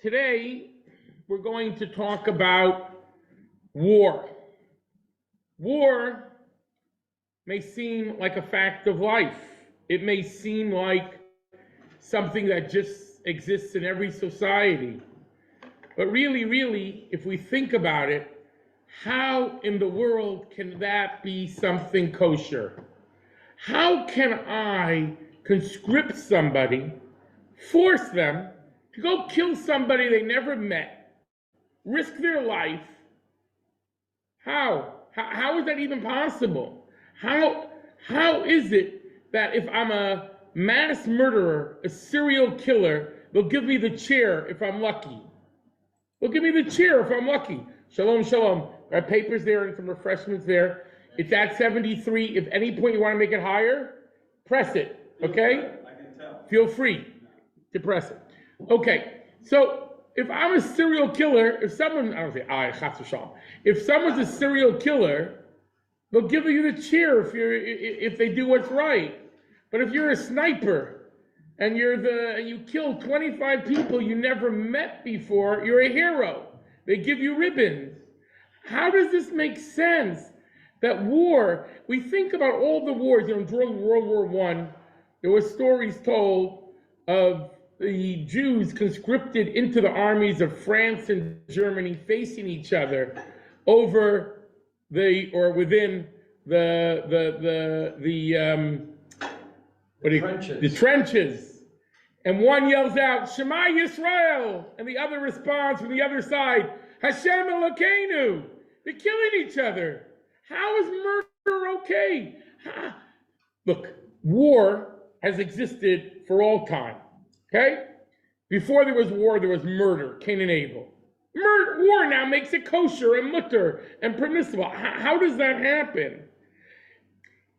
Today, we're going to talk about war. War may seem like a fact of life. It may seem like something that just exists in every society. But really, if we think about it, how in the world can that be something kosher? How can I conscript somebody, force them to go kill somebody they never met, risk their life? How is that even possible? How is it that if I'm a mass murderer, a serial killer, they'll give me the chair if I'm lucky? They'll give me the chair if I'm lucky. Shalom, shalom. Our papers there and some refreshments there. It's at 73. If any point you want to make it higher, press it, okay? I can tell. Feel free to press it. Okay, so if I'm a serial killer, if someone, I don't say I, chas v'shalom. If someone's a serial killer, they'll give you the chair if they do what's right. But if you're a sniper and you kill 25 people you never met before, you're a hero. They give you ribbons. How does this make sense? That war, we think about all the wars, during World War I, there were stories told of the Jews conscripted into the armies of France and Germany facing each other over within the trenches. And one yells out, Shema Yisrael, and the other responds from the other side, Hashem Elokeinu. They're killing each other. How is murder okay? Look, war has existed for all time, okay? Before there was war, there was murder, Cain and Abel. War now makes it kosher and mutter and permissible. How does that happen?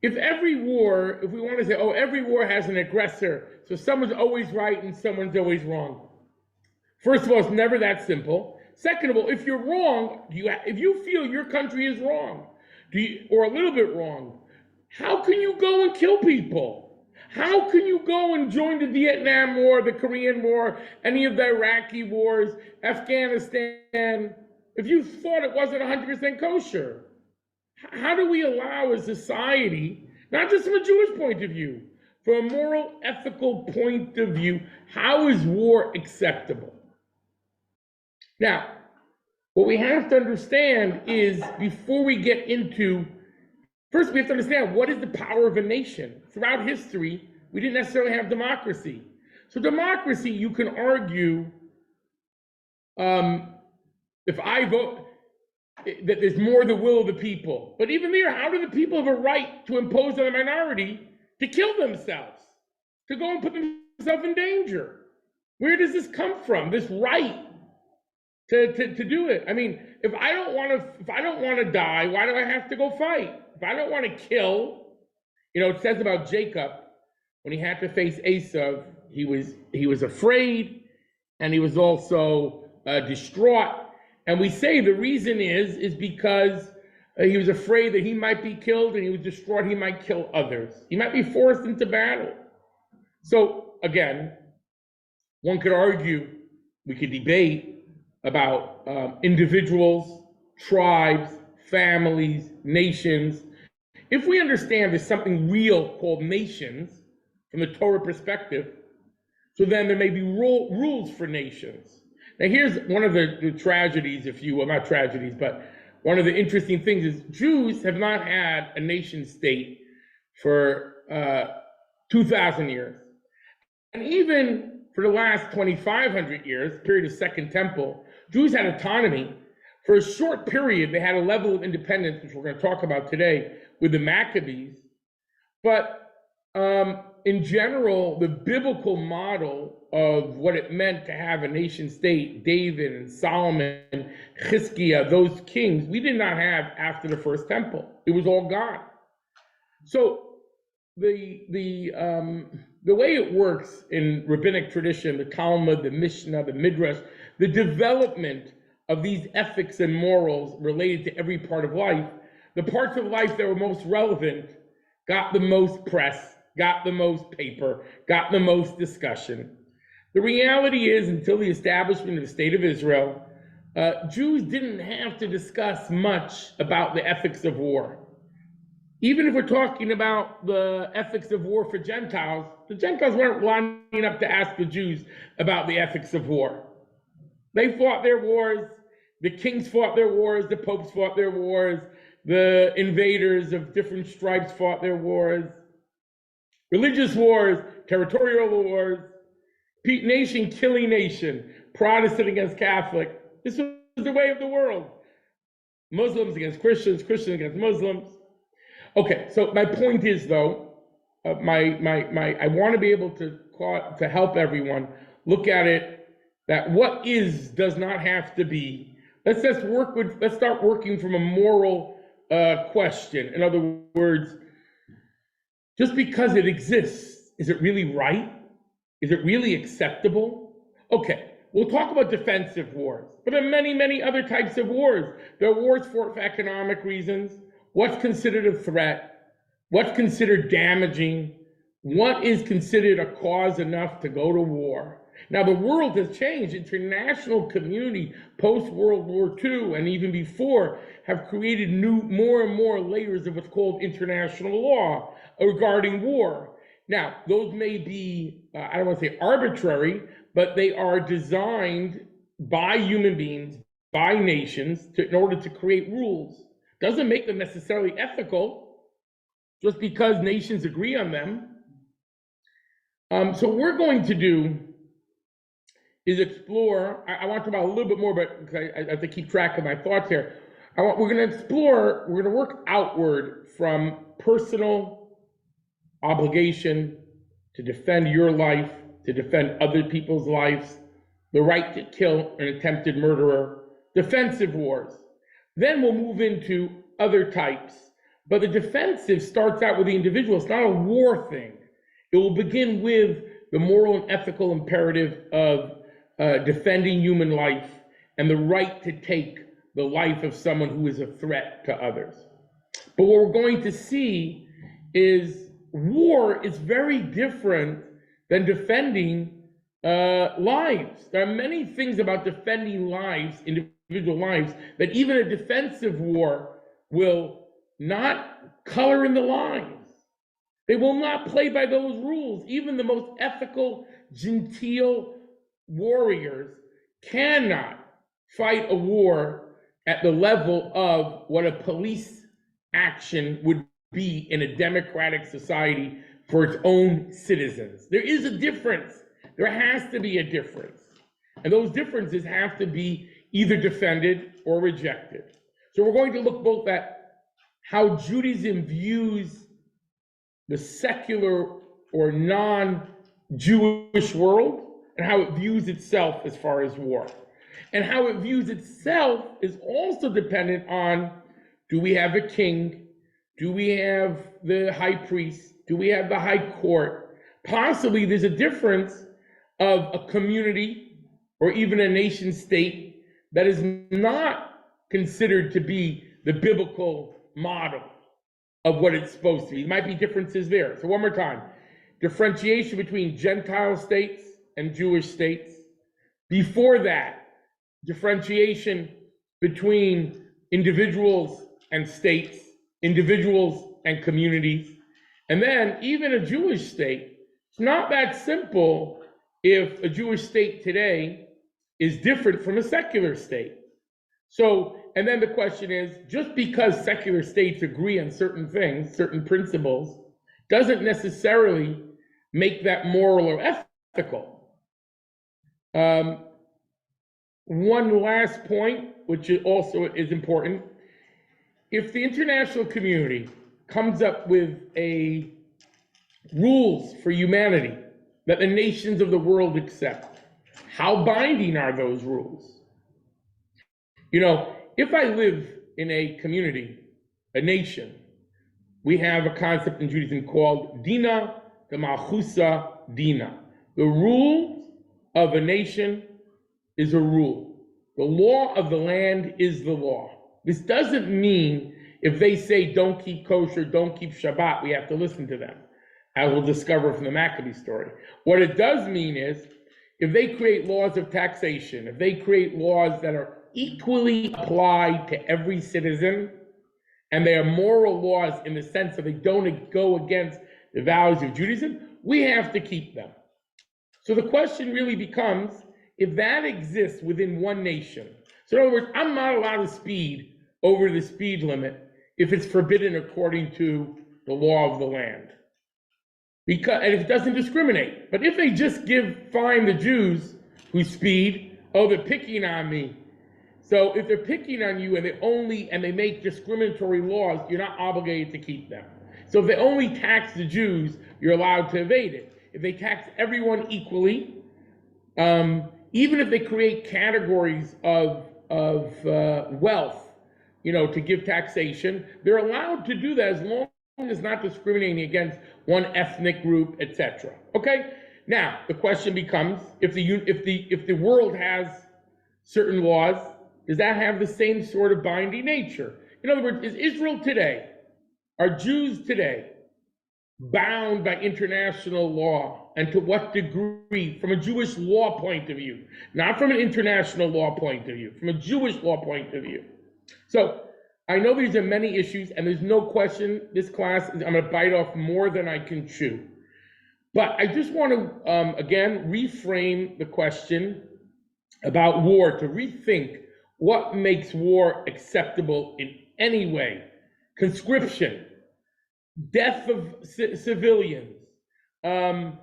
If we want to say, every war has an aggressor, so someone's always right and someone's always wrong. First of all, it's never that simple. Second of all, if you're wrong, if you feel your country is wrong, or a little bit wrong, how can you go and kill people? How can you go and join the Vietnam War, the Korean War, any of the Iraqi wars, Afghanistan, if you thought it wasn't 100% kosher? How do we allow a society, not just from a Jewish point of view, from a moral, ethical point of view, how is war acceptable? Now, what we have to understand is, before we get into, first we have to understand what is the power of a nation. Throughout history, we didn't necessarily have democracy. So democracy, you can argue, if I vote, that there's more the will of the people. But even there, how do the people have a right to impose on a minority to kill themselves, to go and put themselves in danger? Where does this come from, this right to do it? I mean, if I don't want to die, why do I have to go fight? If I don't want to kill, it says about Jacob, when he had to face Esau, he was afraid, and he was also distraught. And we say the reason is because he was afraid that he might be killed, and he was distraught he might kill others. He might be forced into battle. So again, one could argue, we could debate about individuals, tribes, families, nations. If we understand there's something real called nations from the Torah perspective, so then there may be rules for nations. Now here's one of the tragedies, if you will, not tragedies, but one of the interesting things is Jews have not had a nation state for 2,000 years. And even for the last 2,500 years, period of Second Temple, Jews had autonomy. For a short period, they had a level of independence, which we're going to talk about today, with the Maccabees. But in general, the biblical model of what it meant to have a nation state, David and Solomon, Chizkiah, those kings, we did not have after the First Temple. It was all gone. So the way it works in rabbinic tradition, the Talmud, the Mishnah, the Midrash, the development of these ethics and morals related to every part of life, the parts of life that were most relevant got the most press, got the most paper, got the most discussion. The reality is, until the establishment of the State of Israel, Jews didn't have to discuss much about the ethics of war. Even if we're talking about the ethics of war for Gentiles, the Gentiles weren't lining up to ask the Jews about the ethics of war. They fought their wars, the kings fought their wars, the popes fought their wars, the invaders of different stripes fought their wars, religious wars, territorial wars, nation killing nation, Protestant against Catholic. This was the way of the world. Muslims against Christians, Christians against Muslims. Okay, so my point is, though, I want to be able to help everyone look at it that what is does not have to be. Let's start working from a moral question. In other words, just because it exists, is it really right? Is it really acceptable? Okay, we'll talk about defensive wars, but there are many, many other types of wars. There are wars for economic reasons. What's considered a threat? What's considered damaging? What is considered a cause enough to go to war? Now, the world has changed. International community post-World War II and even before have created more and more layers of what's called international law regarding war. Now, those may be, I don't want to say arbitrary, but they are designed by human beings, by nations, in order to create rules. Doesn't make them necessarily ethical, just because nations agree on them. So what we're going to do is explore, I want to talk about a little bit more, but I have to keep track of my thoughts here. We're going to work outward from personal obligation to defend your life, to defend other people's lives, the right to kill an attempted murderer, defensive wars. Then we'll move into other types. But the defensive starts out with the individual. It's not a war thing. It will begin with the moral and ethical imperative of defending human life and the right to take the life of someone who is a threat to others. But what we're going to see is war is very different than defending lives. There are many things about defending lives, individual lives, that even a defensive war will not color in the lines. They will not play by those rules. Even the most ethical, genteel warriors cannot fight a war at the level of what a police action would be in a democratic society for its own citizens. There is a difference. There has to be a difference. And those differences have to be either defended or rejected. So we're going to look both at how Judaism views the secular or non-Jewish world and how it views itself as far as war. And how it views itself is also dependent on, do we have a king? Do we have the high priest? Do we have the high court? Possibly there's a difference of a community or even a nation state that is not considered to be the biblical model of what it's supposed to be. There might be differences there. So one more time, differentiation between Gentile states and Jewish states. Before that, differentiation between individuals and states, individuals and communities. And then even a Jewish state, it's not that simple if a Jewish state today is different from a secular state. So, and then the question is, just because secular states agree on certain things, certain principles, doesn't necessarily make that moral or ethical. One last point, which also is important. If the international community comes up with rules for humanity that the nations of the world accept, how binding are those rules? You know, if I live in a community, a nation, we have a concept in Judaism called Dina de Malchusa Dina. The rule of a nation is a rule. The law of the land is the law. This doesn't mean if they say don't keep kosher, don't keep Shabbat, we have to listen to them, as we'll discover from the Maccabee story. What it does mean is, if they create laws of taxation, if they create laws that are equally applied to every citizen, and they are moral laws in the sense that they don't go against the values of Judaism, we have to keep them. So the question really becomes, if that exists within one nation, so in other words, I'm not allowed to speed over the speed limit if it's forbidden according to the law of the land. And it doesn't discriminate. But if they just fine the Jews who speed, oh, they're picking on me. So if they're picking on you and they make discriminatory laws, you're not obligated to keep them. So if they only tax the Jews, you're allowed to evade it. If they tax everyone equally, even if they create categories of wealth, to give taxation, they're allowed to do that as long as it's not discriminating against one ethnic group, etc. Okay. Now the question becomes: if the world has certain laws, does that have the same sort of binding nature? In other words, is Israel today, are Jews today bound by international law, and to what degree, from a Jewish law point of view, not from an international law point of view, from a Jewish law point of view? So I know these are many issues, and there's no question this class, I'm going to bite off more than I can chew. But I just want to, again, reframe the question about war, to rethink what makes war acceptable in any way. Conscription, death of civilians, the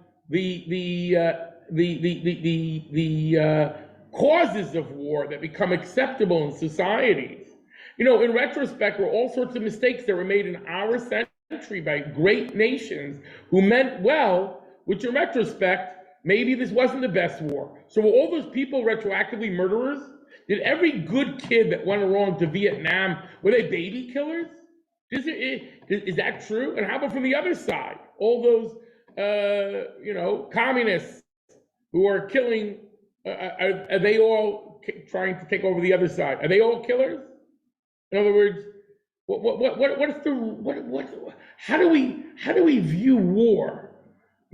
causes of war that become acceptable in societies. In retrospect, there were all sorts of mistakes that were made in our century by great nations who meant well, which in retrospect, maybe this wasn't the best war. So were all those people retroactively murderers? Did every good kid that went along to Vietnam, were they baby killers? Is that true? And how about from the other side? All those, communists who are killing, are they all trying to take over the other side? Are they all killers? In other words, how do we view war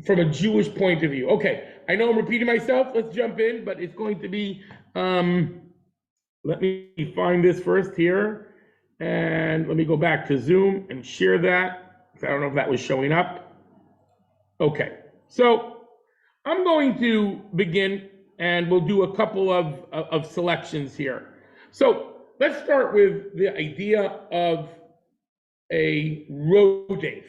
from a Jewish point of view? Okay, I know I'm repeating myself. Let's jump in, but it's going to be, let me find this first here. And let me go back to Zoom and share that. I don't know if that was showing up. Okay, so I'm going to begin, and we'll do a couple of selections here. So let's start with the idea of a rodef.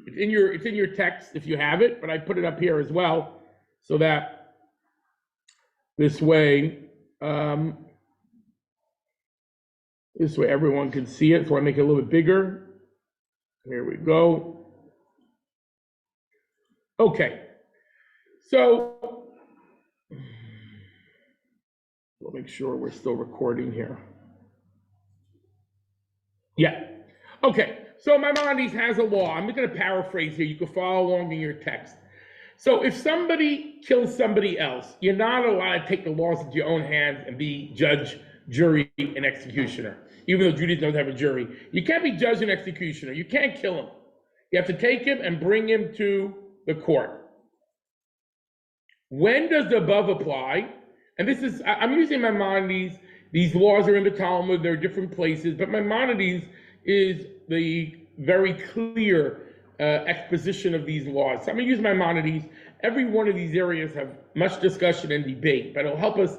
It's in your text if you have it, but I put it up here as well, so that this way everyone can see it. So I make it a little bit bigger. Here we go. Okay. So we'll make sure we're still recording here. Yeah. Okay. So Maimonides has a law. I'm going to paraphrase here. You can follow along in your text. So if somebody kills somebody else, you're not allowed to take the laws into your own hands and be judge, jury, and executioner. Even though Judaism doesn't have a jury, you can't be judge and executioner. You can't kill him. You have to take him and bring him to the court. When does the above apply? And this is, I'm using Maimonides. These laws are in the Talmud. They're different places, but Maimonides is the very clear exposition of these laws. So I'm going to use Maimonides. Every one of these areas have much discussion and debate, but it'll help us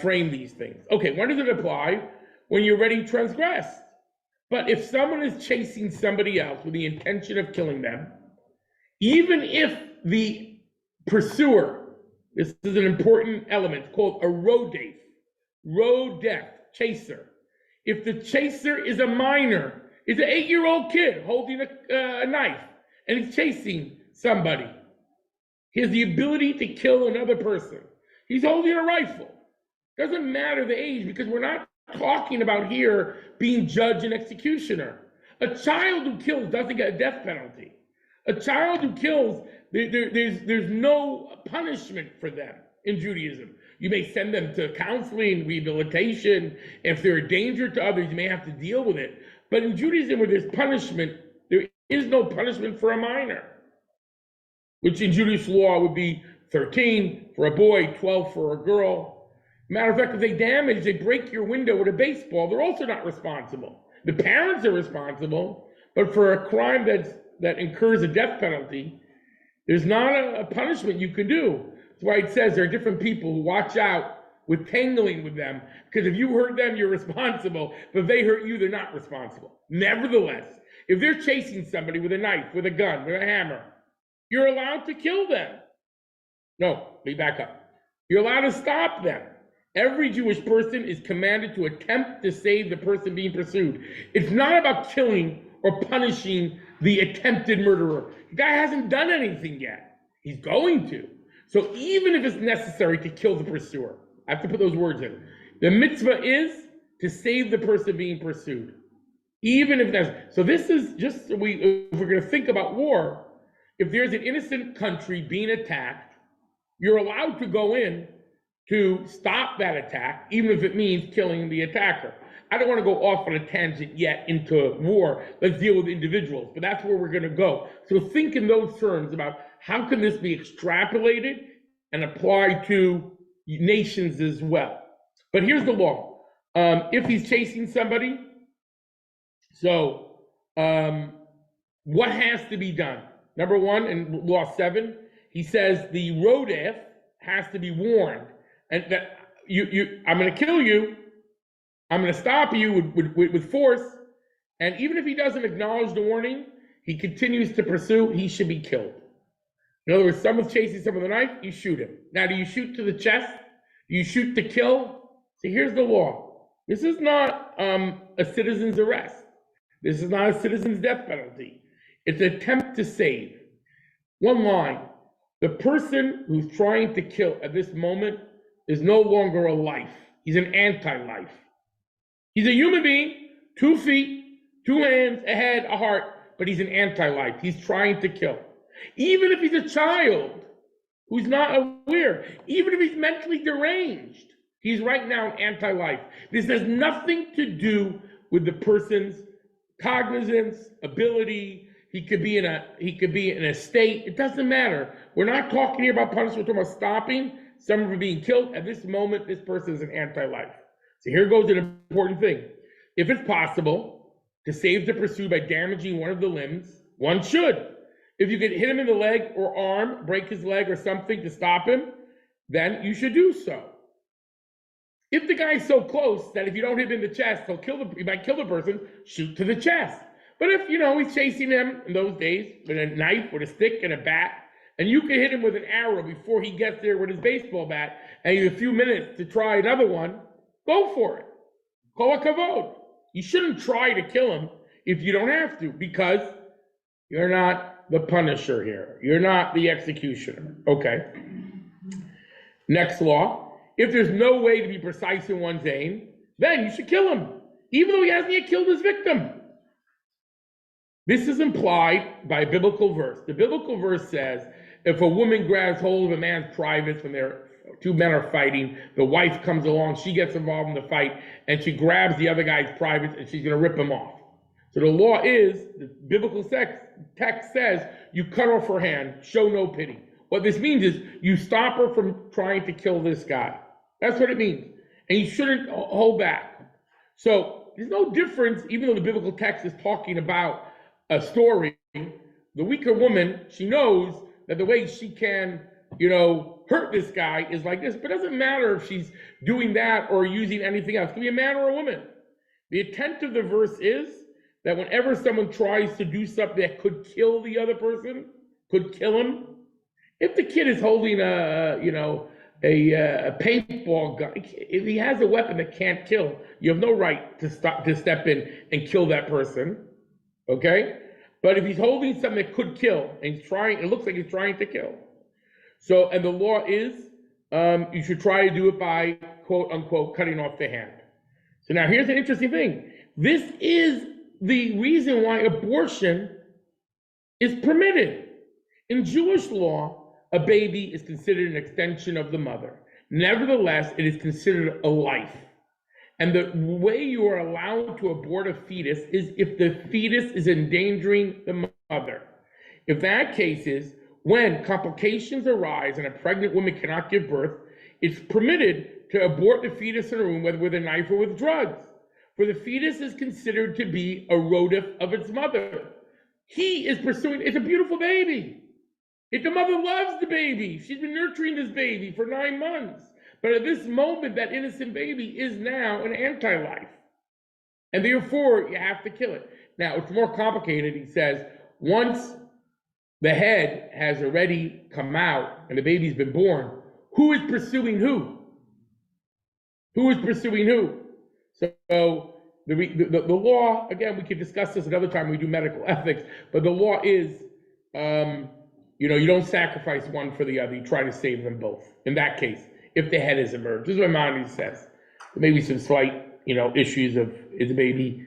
frame these things. Okay, when does it apply? When you're ready to transgress. But if someone is chasing somebody else with the intention of killing them, even if the pursuer, this is an important element called a rodef, chaser. If the chaser is a minor, is an 8-year-old kid holding a knife and he's chasing somebody, he has the ability to kill another person. He's holding a rifle. Doesn't matter the age, because we're not talking about here being judge and executioner. A child who kills doesn't get a death penalty. A child who kills, there's no punishment for them in Judaism. You may send them to counseling, rehabilitation. If they're a danger to others, you may have to deal with it. But in Judaism, where there's punishment, there is no punishment for a minor, which in Jewish law would be 13, for a boy, 12 for a girl. Matter of fact, if they break your window with a baseball, they're also not responsible. The parents are responsible, but for a crime that incurs a death penalty, there's not a punishment you can do. That's why it says there are different people who watch out with tangling with them, because if you hurt them, you're responsible, but if they hurt you, they're not responsible. Nevertheless, if they're chasing somebody with a knife, with a gun, with a hammer, you're allowed to kill them. No, let me back up. You're allowed to stop them. Every Jewish person is commanded to attempt to save the person being pursued. It's not about killing or punishing the attempted murderer. The guy hasn't done anything yet. He's going to. So even if it's necessary to kill the pursuer, I have to put those words in. The mitzvah is to save the person being pursued. Even if that's, so this is just, if we're going to think about war, if there's an innocent country being attacked, you're allowed to go in to stop that attack, even if it means killing the attacker. I don't want to go off on a tangent yet into war. Let's deal with individuals, but that's where we're going to go. So think in those terms about how can this be extrapolated and applied to nations as well. But here's the law. If he's chasing somebody, so what has to be done? Number one, in law 7, he says the rodef has to be warned, and that I'm going to kill you, I'm going to stop you with force, and even if he doesn't acknowledge the warning, he continues to pursue, he should be killed. In other words, someone's chasing someone with a knife, you shoot him. Now, do you shoot to the chest? Do you shoot to kill? So here's the law. This is not a citizen's arrest. This is not a citizen's death penalty. It's an attempt to save. One line, the person who's trying to kill at this moment is no longer a life. He's an anti-life. He's a human being, 2 feet, 2 hands, a head, a heart, but he's an anti-life. He's trying to kill. Even if he's a child who's not aware, even if he's mentally deranged, he's right now an anti-life. This has nothing to do with the person's cognizance, ability. He could be in a state. It doesn't matter. We're not talking here about punishment. We're talking about stopping someone from being killed. At this moment, this person is an anti-life. So here goes an important thing. If it's possible to save the pursued by damaging one of the limbs, one should. If you can hit him in the leg or arm, break his leg or something to stop him, then you should do so. If the guy's so close that if you don't hit him in the chest, he might kill the person, shoot to the chest. But if, he's chasing him in those days with a knife, with a stick and a bat, and you can hit him with an arrow before he gets there with his baseball bat, and you have a few minutes to try another one, go for it. Kol hakavod. You shouldn't try to kill him if you don't have to, because you're not the punisher here. You're not the executioner. Okay. Next law. If there's no way to be precise in one's aim, then you should kill him, even though he hasn't yet killed his victim. This is implied by a biblical verse. The biblical verse says, if a woman grabs hold of a man's privates when two men are fighting, the wife comes along, she gets involved in the fight, and she grabs the other guy's privates, and she's going to rip him off. So the law is, the biblical text says, you cut off her hand, show no pity. What this means is you stop her from trying to kill this guy. That's what it means. And you shouldn't hold back. So there's no difference, even though the biblical text is talking about a story, the weaker woman, she knows that the way she can, hurt this guy is like this. But it doesn't matter if she's doing that or using anything else. It can be a man or a woman. The intent of the verse is that whenever someone tries to do something that could kill the other person, could kill him, if the kid is holding a paintball gun, if he has a weapon that can't kill, you have no right to step in and kill that person, okay? But if he's holding something that could kill, and it looks like he's trying to kill. So, and the law is, you should try to do it by, quote unquote, cutting off the hand. So now here's an interesting thing. This is the reason why abortion is permitted. In Jewish law, a baby is considered an extension of the mother. Nevertheless, it is considered a life. And the way you are allowed to abort a fetus is if the fetus is endangering the mother. If that case is, when complications arise and a pregnant woman cannot give birth, it's permitted to abort the fetus in a room, whether with a knife or with drugs. For the fetus is considered to be a rotif of its mother. He is pursuing, it's a beautiful baby. If the mother loves the baby, she's been nurturing this baby for 9 months. But at this moment, that innocent baby is now an anti-life. And therefore, you have to kill it. Now, it's more complicated. He says, once the head has already come out and the baby's been born, who is pursuing who? Who is pursuing who? So the law, again, we could discuss this another time when we do medical ethics, but the law is, you don't sacrifice one for the other. You try to save them both. In that case, if the head is emerged. This is what Maimonides says. There may be some slight, issues of, is the baby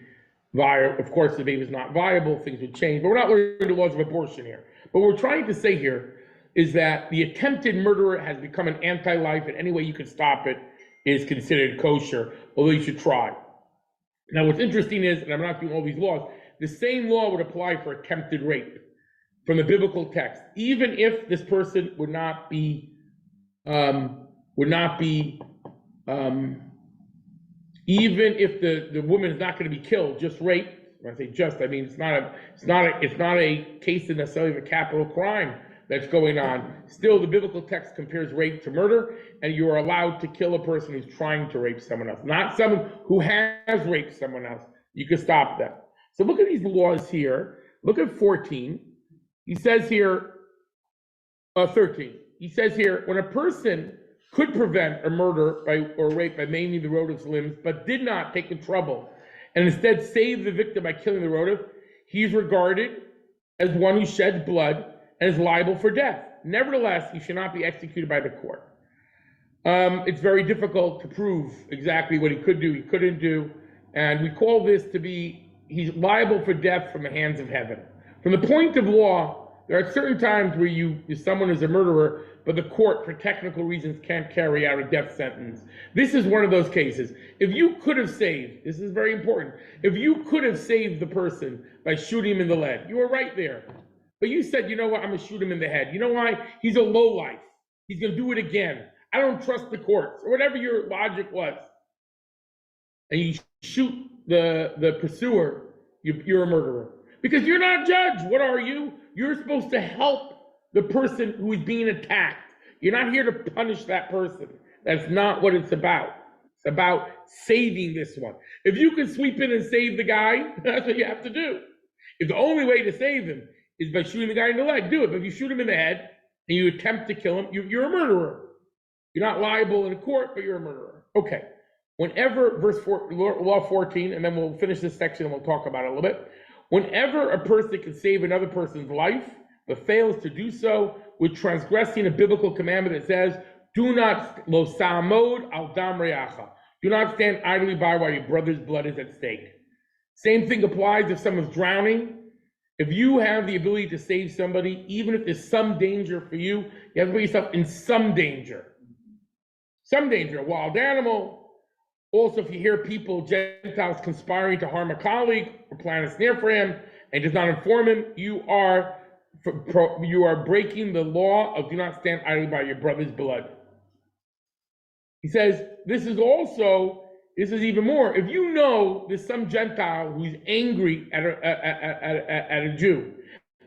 viable? Of course, the baby is not viable, things would change, but we're not learning the laws of abortion here. But what we're trying to say here is that the attempted murderer has become an anti-life, and any way you can stop it is considered kosher, although you should try. Now, what's interesting is, and I'm not doing all these laws, the same law would apply for attempted rape from the biblical text, even if this person would not be even if the woman is not going to be killed, just raped. When I say just, I mean it's not a case of necessarily of a capital crime that's going on. Still, the biblical text compares rape to murder, and you are allowed to kill a person who's trying to rape someone else, not someone who has raped someone else. You can stop them. So look at these laws here. Look at 14. He says here, 13. He says here, when a person could prevent a murder or rape by maiming the rotif's limbs, but did not take the trouble and instead save the victim by killing the rotif, he is regarded as one who sheds blood and is liable for death. Nevertheless, he should not be executed by the court. It's very difficult to prove exactly what he could do, he couldn't do, and we call this to be, he's liable for death from the hands of heaven. From the point of law, there are certain times where someone is a murderer, but the court, for technical reasons, can't carry out a death sentence. This is one of those cases. If you could have saved, this is very important, if you could have saved the person by shooting him in the leg, you were right there. But you said, you know what, I'm gonna shoot him in the head. You know why? He's a lowlife. He's gonna do it again. I don't trust the courts, or whatever your logic was. And you shoot the pursuer, you're a murderer. Because you're not a judge. What are you? You're supposed to help the person who is being attacked. You're not here to punish that person. That's not what it's about. It's about saving this one. If you can sweep in and save the guy, that's what you have to do. If the only way to save him is by shooting the guy in the leg, do it. But if you shoot him in the head and you attempt to kill him, you're a murderer. You're not liable in court, but you're a murderer. Okay. Whenever, law 14, and then we'll finish this section and we'll talk about it a little bit. Whenever a person can save another person's life, but fails to do so with transgressing a biblical commandment that says, do not lo sa'amod al dam re'acha. Do not stand idly by while your brother's blood is at stake. Same thing applies if someone's drowning. If you have the ability to save somebody, even if there's some danger for you, you have to put yourself in some danger. Some danger, a wild animal. Also, if you hear people, Gentiles, conspiring to harm a colleague or plan a snare for him and does not inform him, you are breaking the law of do not stand idly by your brother's blood. He says, this is even more. If you know there's some Gentile who's angry at a Jew,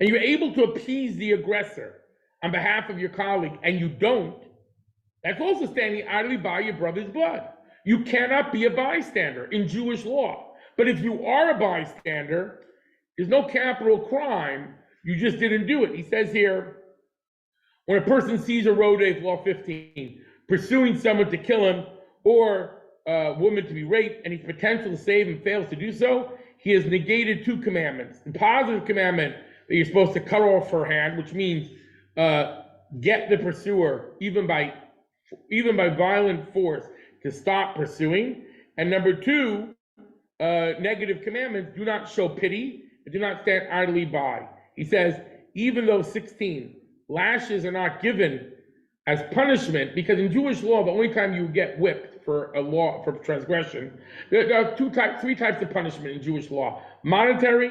and you're able to appease the aggressor on behalf of your colleague, and you don't, that's also standing idly by your brother's blood. You cannot be a bystander in Jewish law. But if you are a bystander, there's no capital crime. You just didn't do it. He says here, when a person sees a rodef, law 15, pursuing someone to kill him or a woman to be raped, and he's potential to save and fails to do so, he has negated 2 commandments. The positive commandment that you're supposed to cut off her hand, which means get the pursuer, even by violent force, to stop pursuing. And number 2, negative commandments, do not show pity and do not stand idly by. He says, even though 16 lashes are not given as punishment, because in Jewish law, the only time you get whipped for a law, for transgression, there are 3 types of punishment in Jewish law: monetary,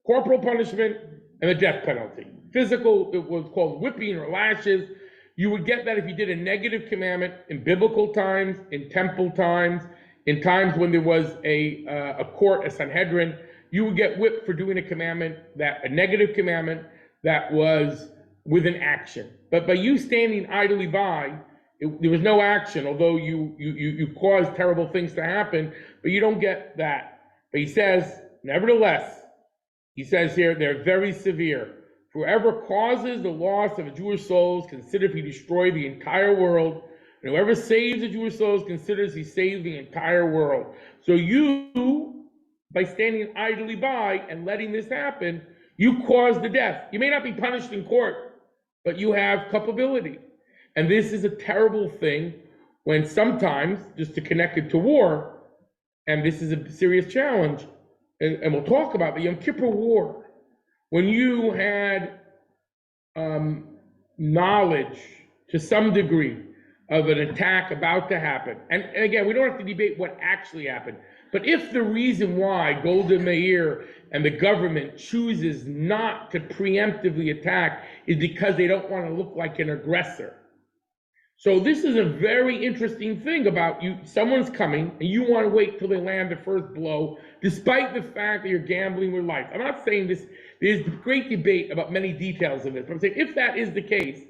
corporal punishment, and the death penalty. physical, it was called whipping or lashes. You would get that if you did a negative commandment in biblical times, in temple times, in times when there was a court, a Sanhedrin. You would get whipped for doing a negative commandment that was with an action. But by you standing idly by, there was no action, although you caused terrible things to happen, but you don't get that. But he says, nevertheless, he says here, they're very severe. Whoever causes the loss of Jewish souls, consider if he destroyed the entire world. And whoever saves the Jewish souls, considers he saved the entire world. So you, by standing idly by and letting this happen, you caused the death. You may not be punished in court, but you have culpability. And this is a terrible thing when sometimes, just to connect it to war, and this is a serious challenge, and we'll talk about the Yom Kippur War, when you had knowledge to some degree of an attack about to happen, and again, we don't have to debate what actually happened, but if the reason why Golda Meir and the government chooses not to preemptively attack is because they don't want to look like an aggressor. So this is a very interesting thing about you. Someone's coming and you want to wait till they land the first blow, despite the fact that you're gambling with life. I'm not saying this, there's great debate about many details of this, but I'm saying if that is the case,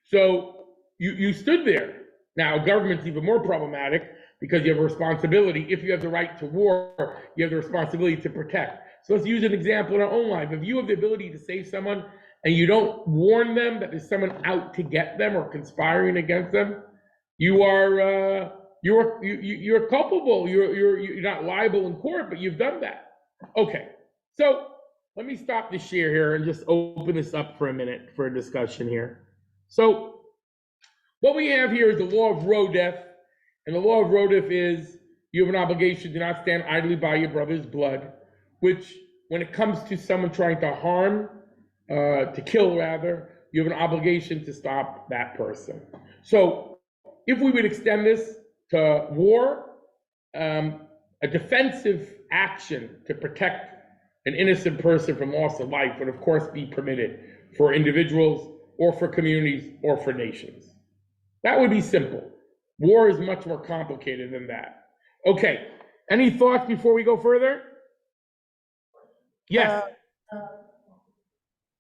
so you stood there. Now, government's even more problematic because you have a responsibility. If you have the right to war, you have the responsibility to protect. So let's use an example in our own life. If you have the ability to save someone and you don't warn them that there's someone out to get them or conspiring against them, you're culpable. You're not liable in court, but you've done that. Okay, so let me stop the share here and just open this up for a minute for a discussion here. So what we have here is the law of Rodef, and the law of Rodef is you have an obligation to not stand idly by your brother's blood, which when it comes to someone trying to harm, to kill rather, you have an obligation to stop that person. So if we would extend this to war, a defensive action to protect an innocent person from loss of life would of course be permitted for individuals or for communities or for nations. That would be simple. War is much more complicated than that. Okay, any thoughts before we go further? Yes.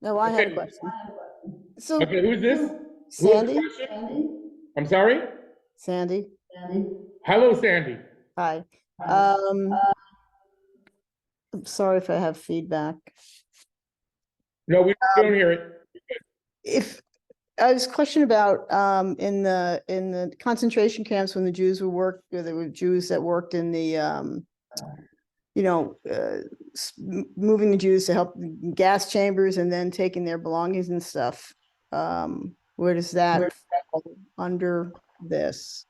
No, I have a question. So, okay, who's this? Sandy? I'm sorry? Sandy? Hello, Sandy. Hi. I'm sorry if I have feedback. No, we don't hear it. If I was questioning about in the concentration camps when the Jews were there were Jews that worked in the moving the Jews to help gas chambers and then taking their belongings and stuff. Where does that fall under this?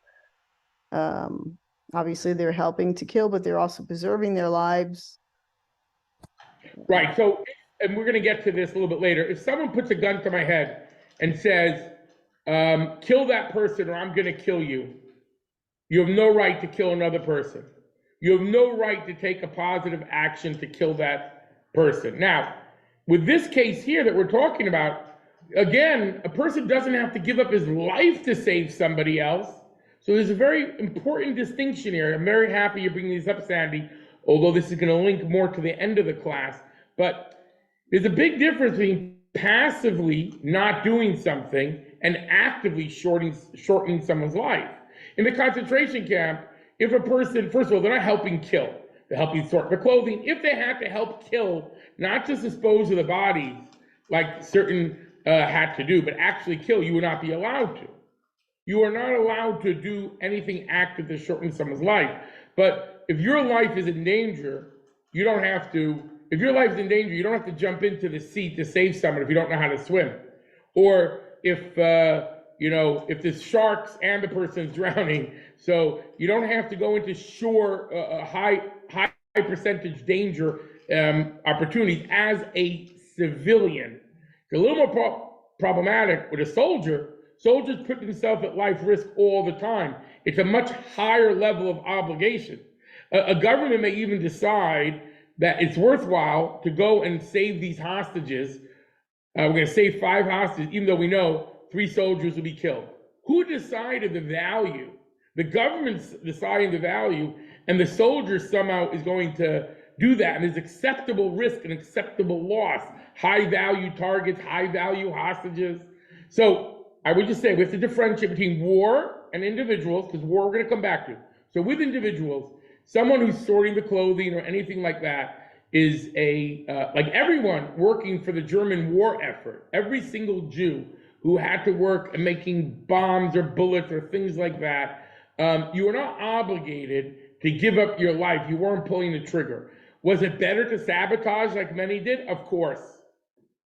Obviously they're helping to kill, but they're also preserving their lives. Right, so, and we're gonna get to this a little bit later. If someone puts a gun to my head and says, kill that person or I'm gonna kill you, you have no right to kill another person. You have no right to take a positive action to kill that person. Now, with this case here that we're talking about, again, a person doesn't have to give up his life to save somebody else. So there's a very important distinction here. I'm very happy you're bringing this up, Sandy, although this is going to link more to the end of the class. But there's a big difference between passively not doing something and actively shortening someone's life. In the concentration camp, if a person, first of all, they're not helping kill, they're helping sort the clothing. If they had to help kill, not just dispose of the bodies like certain had to do, but actually kill, you would not be allowed to. You are not allowed to do anything active to shorten someone's life. But if your life is in danger, you don't have to, if your life is in danger, you don't have to jump into the sea to save someone if you don't know how to swim. Or if, if there's sharks and the person's drowning, so you don't have to go into shore, high percentage danger opportunities as a civilian. It's a little more problematic with a soldier. Soldiers put themselves at life risk all the time. It's a much higher level of obligation. A government may even decide that it's worthwhile to go and save these hostages We're going to save 5 hostages, even though we know 3 soldiers will be killed. Who decided the value? The government's deciding the value, and the soldier somehow is going to do that. And there's acceptable risk and acceptable loss, high value targets, high value hostages. So I would just say we have to differentiate between war and individuals, because war we're going to come back to. So with individuals, someone who's sorting the clothing or anything like that is like everyone working for the German war effort, every single Jew who had to work making bombs or bullets or things like that, you were not obligated to give up your life. You weren't pulling the trigger. Was it better to sabotage like many did? Of course.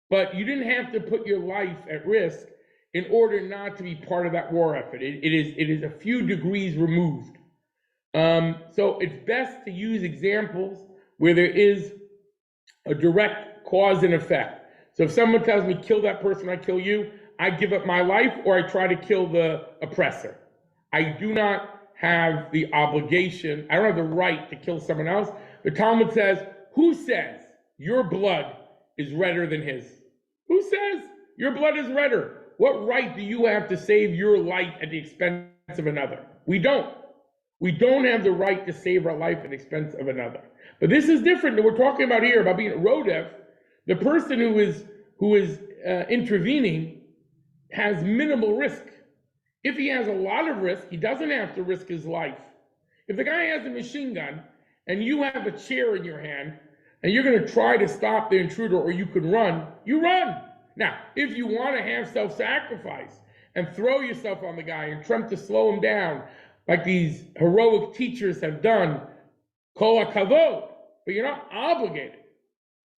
But you didn't have to put your life at risk in order not to be part of that war effort. It is a few degrees removed. So it's best to use examples where there is a direct cause and effect. So if someone tells me, kill that person, I kill you, I give up my life, or I try to kill the oppressor. I do not have the obligation, I don't have the right to kill someone else. The Talmud says, who says your blood is redder than his? Who says your blood is redder? What right do you have to save your life at the expense of another? We don't. We don't have the right to save our life at the expense of another. But this is different than we're talking about here, about being a rodef. The person who is intervening has minimal risk. If he has a lot of risk, he doesn't have to risk his life. If the guy has a machine gun and you have a chair in your hand and you're going to try to stop the intruder, or you could run, you run. Now, if you want to have self-sacrifice and throw yourself on the guy and attempt to slow him down, like these heroic teachers have done, kol hakavod, but you're not obligated.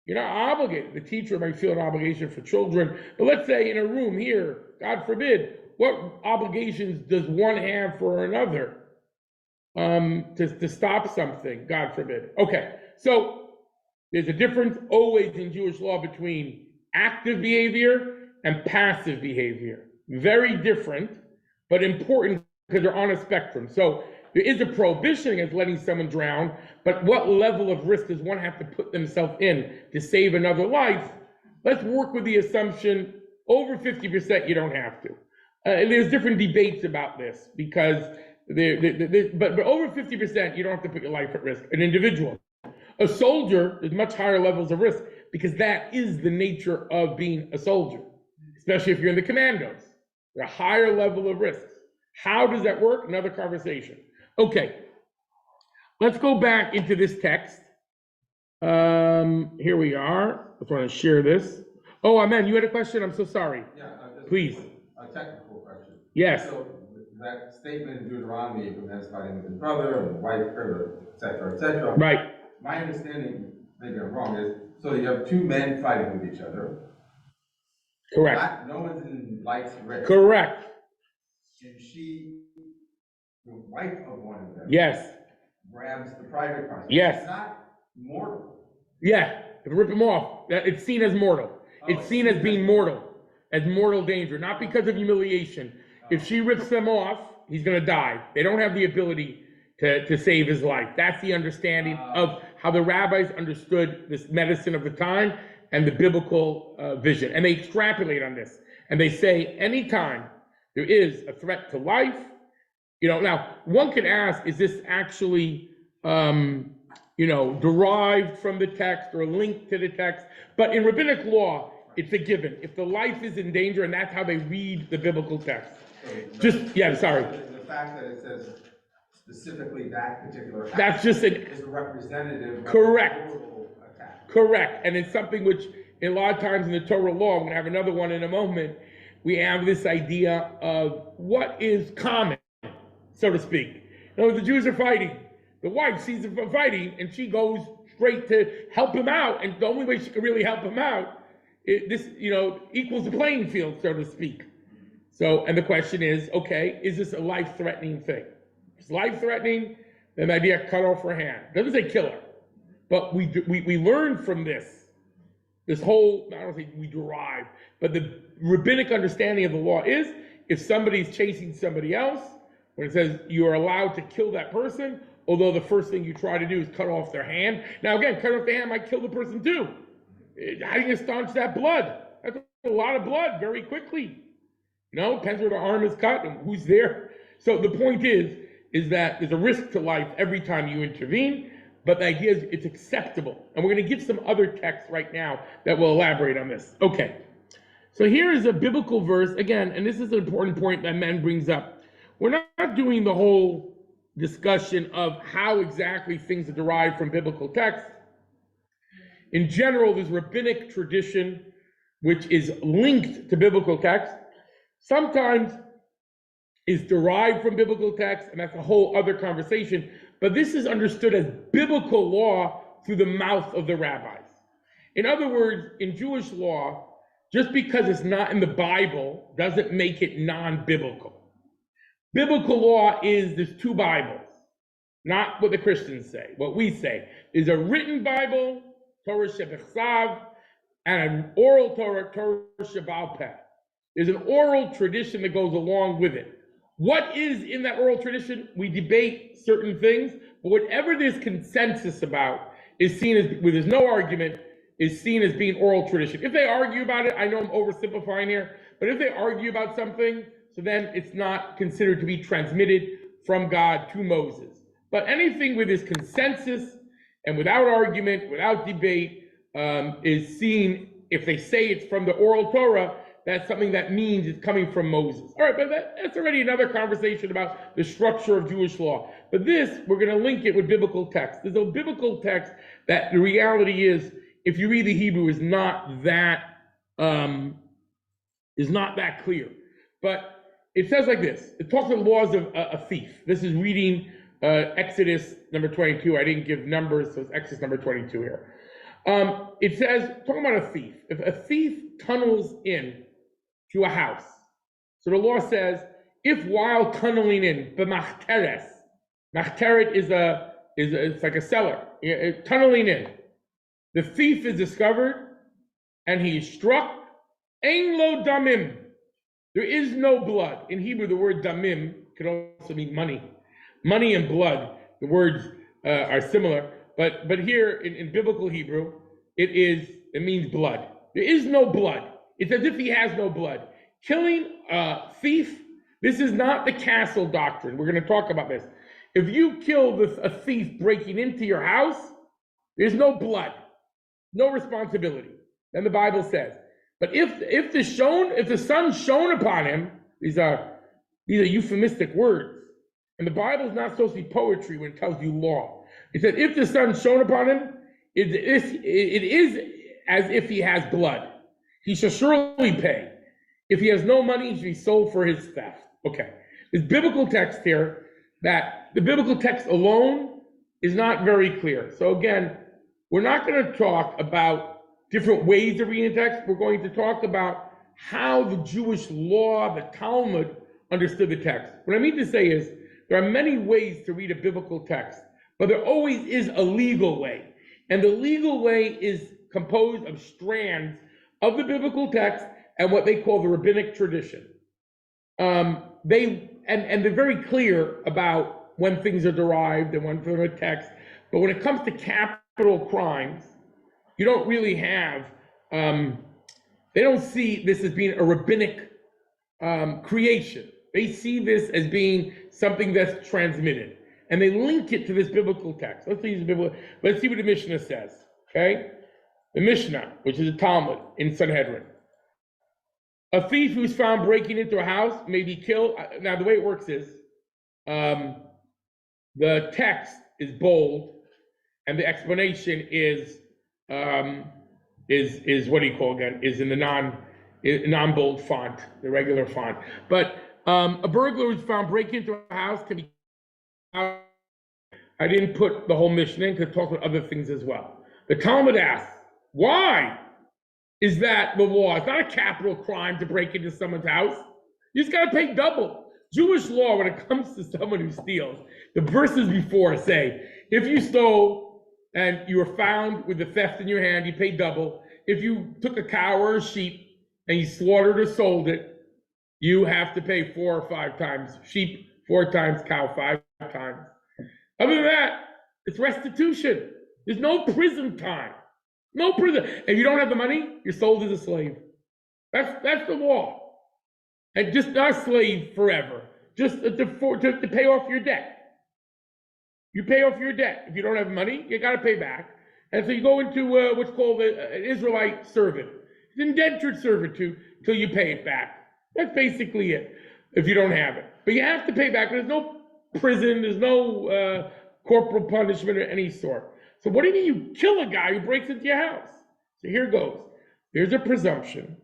You're not obligated. The teacher might feel an obligation for children, but let's say in a room here, God forbid, what obligations does one have for another to stop something, God forbid? Okay, so there's a difference always in Jewish law between active behavior and passive behavior. Very different, but important because they're on a spectrum. So there is a prohibition against letting someone drown, but what level of risk does one have to put themselves in to save another life? Let's work with the assumption over 50% you don't have to. And there's different debates about this, because but over 50% you don't have to put your life at risk, an individual. A soldier, there's much higher levels of risk, because that is the nature of being a soldier, especially if you're in the commandos. There's a higher level of risks. How does that work? Another conversation. Okay, let's go back into this text. Here we are. I just want to share this. Oh, Amen, you had a question? I'm so sorry. Yeah, please. A technical question. Yes. So that statement in Deuteronomy, if a man's fighting with his brother and his wife, et cetera, et cetera. Right. My understanding, maybe I'm wrong, is so you have 2 men fighting with each other. Correct. No one's in life's risk. Correct. And she, the wife of one of them, yes, grabs the private parts. Yes. It's not mortal. Yeah, if you rip him off, it's seen as mortal. It's seen as being mortal, as mortal danger, not because of humiliation. If she rips them off, he's going to die. They don't have the ability to save his life. That's the understanding of how the rabbis understood this medicine of the time and the biblical vision. And they extrapolate on this. And they say, anytime there is a threat to life, now one could ask, is this actually, derived from the text or linked to the text? But in rabbinic law, it's a given. If the life is in danger, and that's how they read the biblical text. Sorry. The fact that it says specifically that particular act that's just is a representative. Correct. Of the attack. Correct. And it's something which, a lot of times in the Torah law, we're going to have another one in a moment, we have this idea of what is common, so to speak. The Jews are fighting. The wife sees them fighting, and she goes straight to help him out. And the only way she can really help him out, equals the playing field, so to speak. So, and the question is, okay, is this a life-threatening thing? If it's life-threatening, then the idea cut off her hand. It doesn't say kill her. But we learn from this whole, I don't think we derive, but the rabbinic understanding of the law is, if somebody's chasing somebody else, when it says you are allowed to kill that person, although the first thing you try to do is cut off their hand. Now again, cut off the hand might kill the person too. How do you staunch that blood? That's a lot of blood very quickly. Depends where the arm is cut and who's there. So the point is that there's a risk to life every time you intervene, but the idea is it's acceptable. And we're going to give some other texts right now that will elaborate on this. Okay. So here is a biblical verse, again, and this is an important point that Men brings up. We're not doing the whole discussion of how exactly things are derived from biblical texts. In general, there's rabbinic tradition, which is linked to biblical text. Sometimes is derived from biblical text, and that's a whole other conversation. But this is understood as biblical law through the mouth of the rabbis. In other words, in Jewish law, just because it's not in the Bible doesn't make it non-biblical. Biblical law is there's two Bibles, not what the Christians say. What we say is a written Bible, Torah Shebechsav, and an oral Torah, Torah Shebal Peh. There's an oral tradition that goes along with it. What is in that oral tradition? We debate certain things, but whatever there's consensus about is seen as, where there's no argument, is seen as being oral tradition. If they argue about it, I know I'm oversimplifying here, but if they argue about something, so then it's not considered to be transmitted from God to Moses. But anything with this consensus and without argument, without debate, is seen, if they say it's from the oral Torah, that's something that means it's coming from Moses. All right, but that's already another conversation about the structure of Jewish law. But this, we're going to link it with biblical text. There's a biblical text that the reality is, if you read the Hebrew, is not that clear. But it says like this. It talks about the laws of a thief. This is reading Exodus number 22. I didn't give numbers, so it's Exodus number 22 here. It says, talking about a thief. If a thief tunnels in to a house, so the law says, if while tunneling in, b'machteres, machteret is it's like a cellar, tunneling in, the thief is discovered and he is struck, ein lo damim, there is no blood. In Hebrew, the word damim could also mean money. Money and blood, the words are similar, but here in biblical Hebrew, it means blood. There is no blood. It's as if he has no blood. Killing a thief, this is not the castle doctrine. We're going to talk about this. If you kill a thief breaking into your house, there's no blood, no responsibility. Then the Bible says. But if the sun shone upon him, these are euphemistic words. And the Bible is not supposed to be poetry when it tells you law. It says, if the sun shone upon him, it is as if he has blood. He shall surely pay. If he has no money, he should be sold for his theft. Okay. There's biblical text here that the biblical text alone is not very clear. So again, we're not going to talk about different ways of reading text. We're going to talk about how the Jewish law, the Talmud, understood the text. What I mean to say is, there are many ways to read a biblical text, but there always is a legal way. And the legal way is composed of strands of the biblical text and what they call the rabbinic tradition. They're very clear about when things are derived and when from a text. But when it comes to capital crimes, you don't really have, they don't see this as being a rabbinic creation. They see this as being something that's transmitted, and they link it to this biblical text. Let's see what the Mishnah says. Okay, the Mishnah, which is a Talmud in Sanhedrin. A thief who's found breaking into a house may be killed. Now, the way it works is, the text is bold, and the explanation is what do you call again? Is in the non-bold font, the regular font, but. A burglar who's found breaking into a house can be. I didn't put the whole Mishnah in because it talks about other things as well. The Talmud asks, why is that the law? It's not a capital crime to break into someone's house. You just got to pay double. Jewish law, when it comes to someone who steals, the verses before say, if you stole and you were found with the theft in your hand, you pay double. If you took a cow or a sheep and you slaughtered or sold it, you have to pay 4 or 5 times. Sheep 4 times, cow 5 times. Other than that, it's restitution. There's no prison time. No prison. If you don't have the money, you're sold as a slave. That's the law. And just not slave forever, just to pay off your debt. You pay off your debt. If you don't have money, you got to pay back. And so you go into what's called an Israelite servant. It's indentured servitude till you pay it back. That's basically it, if you don't have it. But you have to pay back. There's no prison. There's no corporal punishment of any sort. So what do you mean you kill a guy who breaks into your house? So here goes. There's a presumption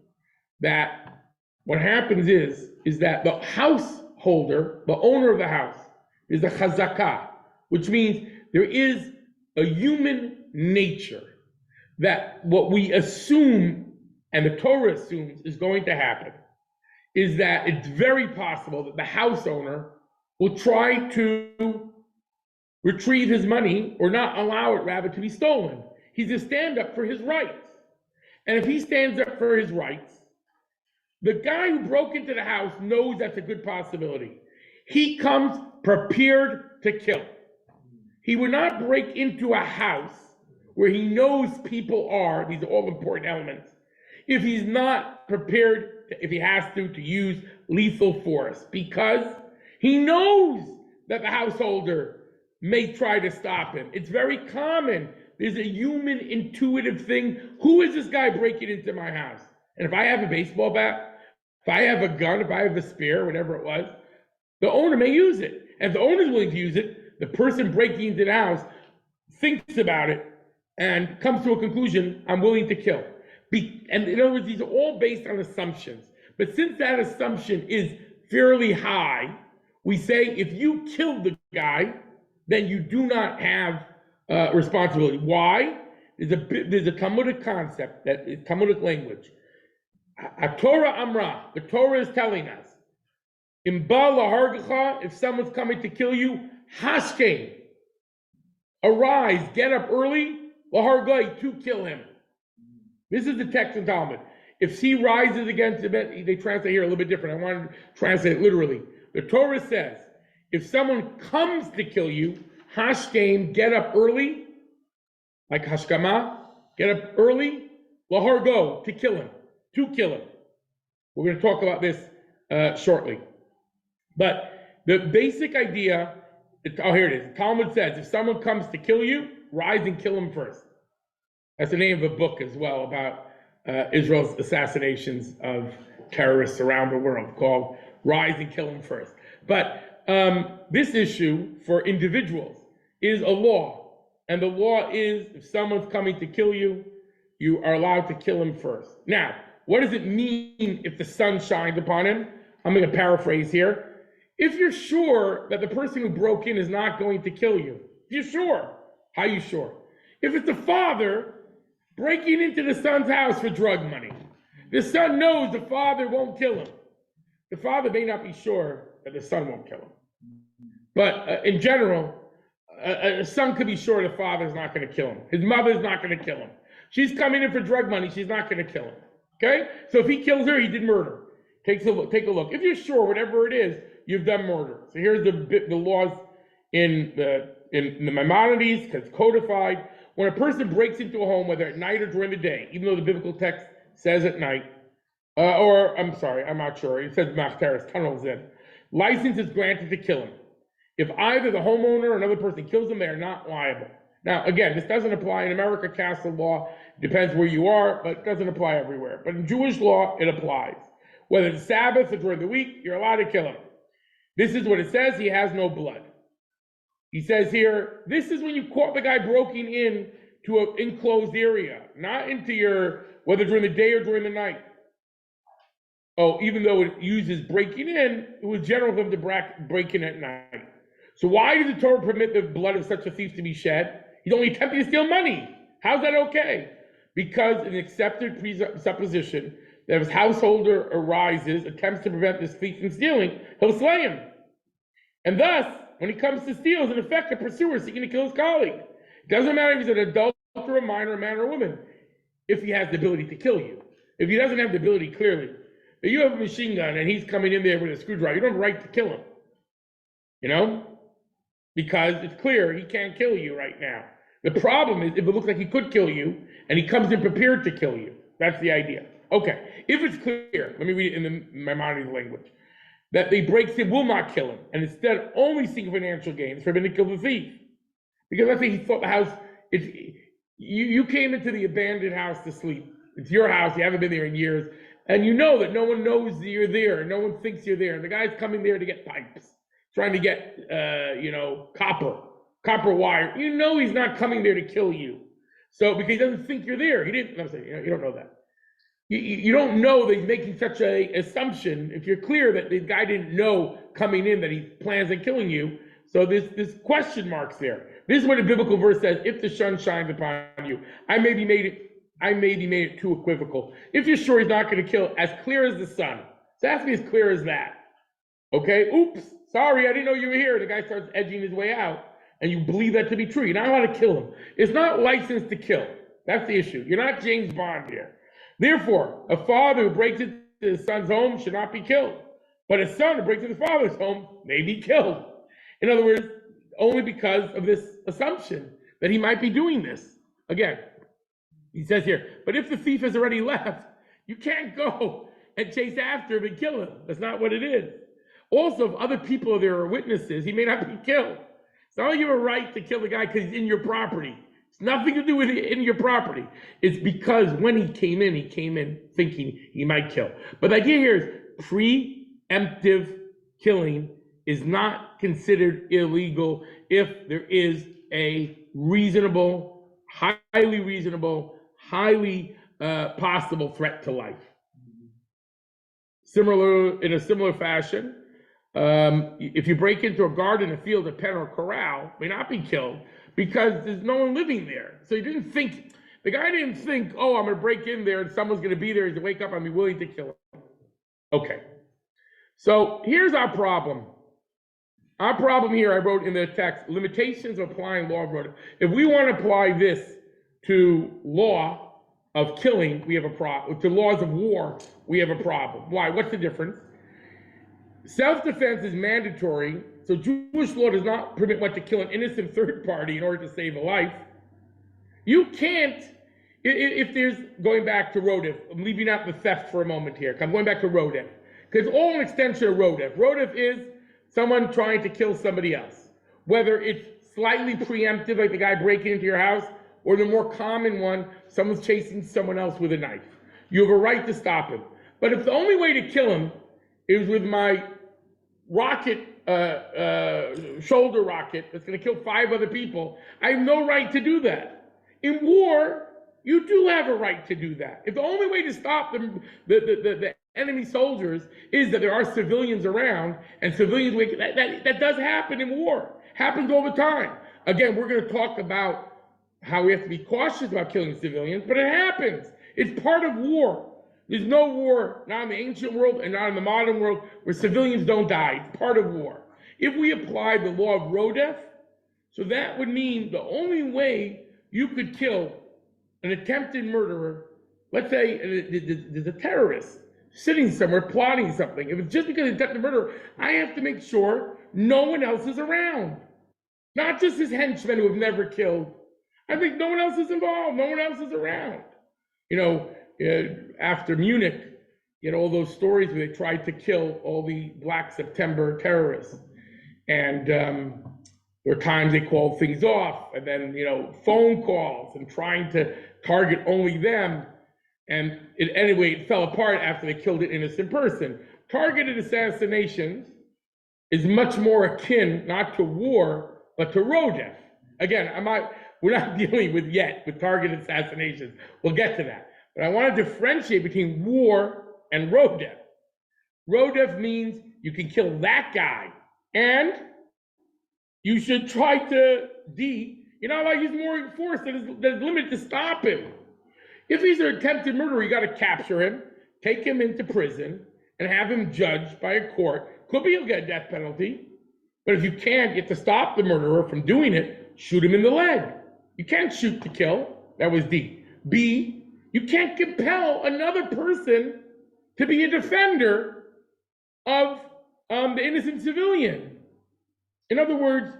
that what happens is that the householder, the owner of the house, is a chazakah, which means there is a human nature that what we assume, and the Torah assumes is going to happen, is that it's very possible that the house owner will try to retrieve his money, or not allow it rather to be stolen. He's to stand up for his rights. And if he stands up for his rights, the guy who broke into the house knows that's a good possibility. He comes prepared to kill. He would not break into a house where he knows people are, these are all important elements, if he's not prepared, if he has to use lethal force, because he knows that the householder may try to stop him. It's very common. There's a human intuitive thing. Who is this guy breaking into my house? And if I have a baseball bat, if I have a gun, if I have a spear, whatever it was, the owner may use it. And if the owner's willing to use it, the person breaking into the house thinks about it and comes to a conclusion, I'm willing to kill. And in other words, these are all based on assumptions. But since that assumption is fairly high, we say if you kill the guy, then you do not have responsibility. Why? There's a Talmudic concept, that is Talmudic language. Torah Amra, the Torah is telling us, if someone's coming to kill you, hashkem, arise, get up early, lahargai, to kill him. This is the text in Talmud. If he rises against him, they translate here a little bit different. I want to translate it literally. The Torah says, if someone comes to kill you, hashkem, get up early, like hashkama, get up early, lahargo, to kill him. To kill him. We're going to talk about this shortly. But the basic idea, here it is. Talmud says, if someone comes to kill you, rise and kill him first. That's the name of a book as well about Israel's assassinations of terrorists around the world, called Rise and Kill Him First. But this issue for individuals is a law. And the law is, if someone's coming to kill you, you are allowed to kill him first. Now, what does it mean if the sun shines upon him? I'm going to paraphrase here. If you're sure that the person who broke in is not going to kill you, if you're sure, how are you sure? If it's the father breaking into the son's house for drug money, the son knows the father won't kill him. The father may not be sure that the son won't kill him. But in general, a son could be sure the father's not going to kill him. His mother's not going to kill him. She's coming in for drug money. She's not going to kill him. Okay? So if he kills her, he did murder. Take a look. If you're sure, whatever it is, you've done murder. So here's the laws in the Maimonides, because it's codified. When a person breaks into a home, whether at night or during the day, even though the biblical text says at night, I'm not sure. It says Machteres, tunnels in. License is granted to kill him. If either the homeowner or another person kills him, they are not liable. Now, again, this doesn't apply in America, castle law. Depends where you are, but it doesn't apply everywhere. But in Jewish law, it applies. Whether it's Sabbath or during the week, you're allowed to kill him. This is what it says. He has no blood. He says here, this is when you caught the guy breaking in to an enclosed area, not into whether during the day or during the night. Oh, even though it uses breaking in, it was general for him to break in at night. So why does the Torah permit the blood of such a thief to be shed? He's only attempting to steal money. How's that okay? Because an accepted presupposition that if his householder arises, attempts to prevent this thief from stealing, he'll slay him. And thus, when he comes to steal, is in effect a pursuer seeking to kill his colleague. It doesn't matter if he's an adult or a minor, a man or a woman, if he has the ability to kill you. If he doesn't have the ability, clearly, if you have a machine gun and he's coming in there with a screwdriver, you don't have a right to kill him. You know? Because it's clear he can't kill you right now. The problem is if it looks like he could kill you and he comes in prepared to kill you. That's the idea. Okay, if it's clear, let me read it in the Maimonides language, that they break sin will not kill him, and instead only seek financial gain. It's forbidden to kill the thief. Because let's say he thought the house, you came into the abandoned house to sleep. It's your house, you haven't been there in years, and you know that no one knows that you're there, no one thinks you're there. And the guy's coming there to get pipes, trying to get, copper wire. You know he's not coming there to kill you. So, because he doesn't think you're there. He didn't, I'm saying, you don't know that. You don't know that he's making such a assumption if you're clear that the guy didn't know coming in that he plans on killing you. So this question marks there. This is what a biblical verse says: if the sun shines upon you. I maybe made it too equivocal. If you're sure he's not going to kill, as clear as the sun. So ask me as clear as that. Okay, oops, sorry, I didn't know you were here. The guy starts edging his way out, and you believe that to be true. You're not allowed to kill him. It's not licensed to kill. That's the issue. You're not James Bond here. Therefore, a father who breaks into his son's home should not be killed. But a son who breaks into the father's home may be killed. In other words, only because of this assumption that he might be doing this. Again, he says here, but if the thief has already left, you can't go and chase after him and kill him. That's not what it is. Also, if other people are there or witnesses, he may not be killed. It's not like you have a right to kill the guy because he's in your property. It's nothing to do with it in your property. It's because when he came in thinking he might kill. But the idea here is preemptive killing is not considered illegal if there is a reasonable, highly possible threat to life. In a similar fashion, if you break into a garden, a field, a pen, or a corral, may not be killed because there's no one living there. So the guy didn't think, oh, I'm gonna break in there and someone's gonna be there, he's gonna wake up, I'll be willing to kill him. Okay, so here's our problem. Our problem here, I wrote in the text, limitations of applying law of Rhoda. If we want to apply this to law of killing, we have a problem. To laws of war, we have a problem. Why? What's the difference? Self-defense is mandatory, so Jewish law does not permit one to kill an innocent third party in order to save a life. You can't, if there's, going back to Rodef, I'm leaving out the theft for a moment here, I'm going back to Rodef, because it's all an extension of Rodef. Rodef is someone trying to kill somebody else, whether it's slightly preemptive, like the guy breaking into your house, or the more common one, someone's chasing someone else with a knife. You have a right to stop him. But if the only way to kill him is with my rocket, shoulder rocket that's gonna kill 5 other people, I have no right to do that. In war, you do have a right to do that. If the only way to stop the enemy soldiers is that there are civilians around, and civilians, that does happen in war, happens all the time. Again, we're gonna talk about how we have to be cautious about killing civilians, but it happens. It's part of war. There's no war, not in the ancient world and not in the modern world, where civilians don't die. It's part of war. If we apply the law of Rodef, so that would mean the only way you could kill an attempted murderer, let's say there's a terrorist sitting somewhere plotting something. If it's just because it's attempted murder, I have to make sure no one else is around. Not just his henchmen who have never killed. I think no one else is involved, no one else is around. After Munich, all those stories where they tried to kill all the Black September terrorists. And there were times they called things off, and then, phone calls and trying to target only them. And it fell apart after they killed an innocent person. Targeted assassinations is much more akin, not to war, but to Rodef. Again, we're not dealing with targeted assassinations. We'll get to that. But I want to differentiate between war and Rodef. Rodef means you can kill that guy, and you should try to you're not allowed to use more force that is limited to stop him. If he's an attempted murderer, you got to capture him, take him into prison, and have him judged by a court. Could be he'll get a death penalty, but if you can't, you have to stop the murderer from doing it, shoot him in the leg. You can't shoot to kill. That was D. B, you can't compel another person to be a defender of the innocent civilian. In other words,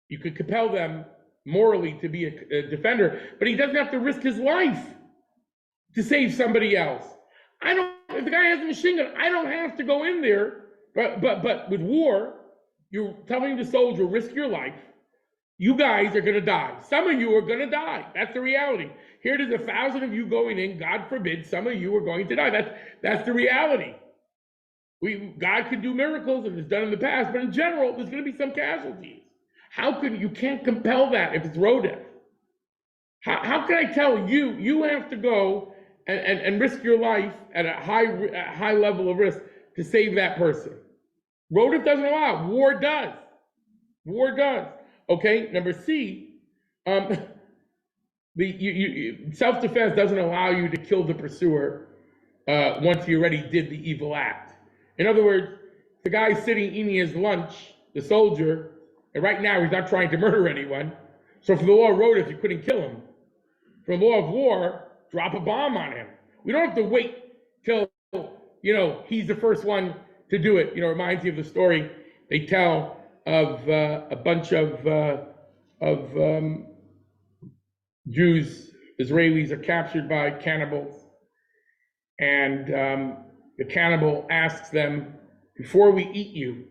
you could compel them morally to be a defender, but he doesn't have to risk his life to save somebody else. If the guy has a machine gun, I don't have to go in there. But with war, you're telling the soldier, risk your life. You guys are gonna die. Some of you are gonna die. That's the reality. Here it is, 1,000 of you going in, God forbid, some of you are going to die. That's the reality. God could do miracles, and it's done in the past, but in general, there's gonna be some casualties. You can't compel that if it's rodef. How can I tell you have to go and risk your life at a high level of risk to save that person? Rodef doesn't allow, war does. War does. Okay, number C, self-defense doesn't allow you to kill the pursuer once you already did the evil act. In other words, the guy's sitting eating his lunch, the soldier, and right now he's not trying to murder anyone. So for the law of rodef, you couldn't kill him. For the law of war, drop a bomb on him. We don't have to wait till, he's the first one to do it. It reminds me of the story they tell of a bunch of Jews, Israelis, are captured by cannibals. And the cannibal asks them, before we eat you,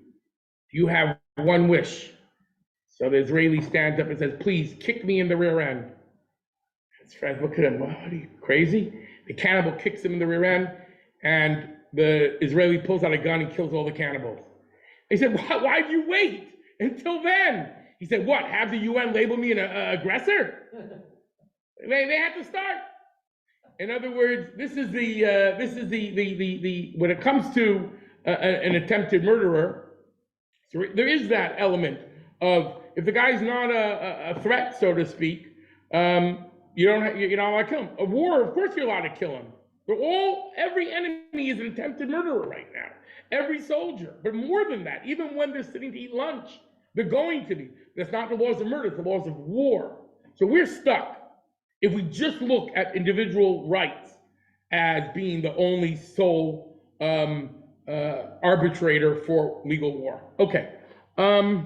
do you have one wish? So the Israeli stands up and says, please kick me in the rear end. His friends look at him, what are you, crazy? The cannibal kicks him in the rear end, and the Israeli pulls out a gun and kills all the cannibals. He said, why'd you wait until then? He said, what, have the UN label me an aggressor? They had to start. In other words, this is when it comes to an attempted murderer, so there is that element of, if the guy's not a threat, so to speak, you're not allowed to kill him. A war, of course you're allowed to kill him. Every enemy is an attempted murderer right now. Every soldier, but more than that, even when they're sitting to eat lunch, they're going to be. That's not the laws of murder, it's the laws of war. So we're stuck if we just look at individual rights as being the only sole arbitrator for legal war. Okay, I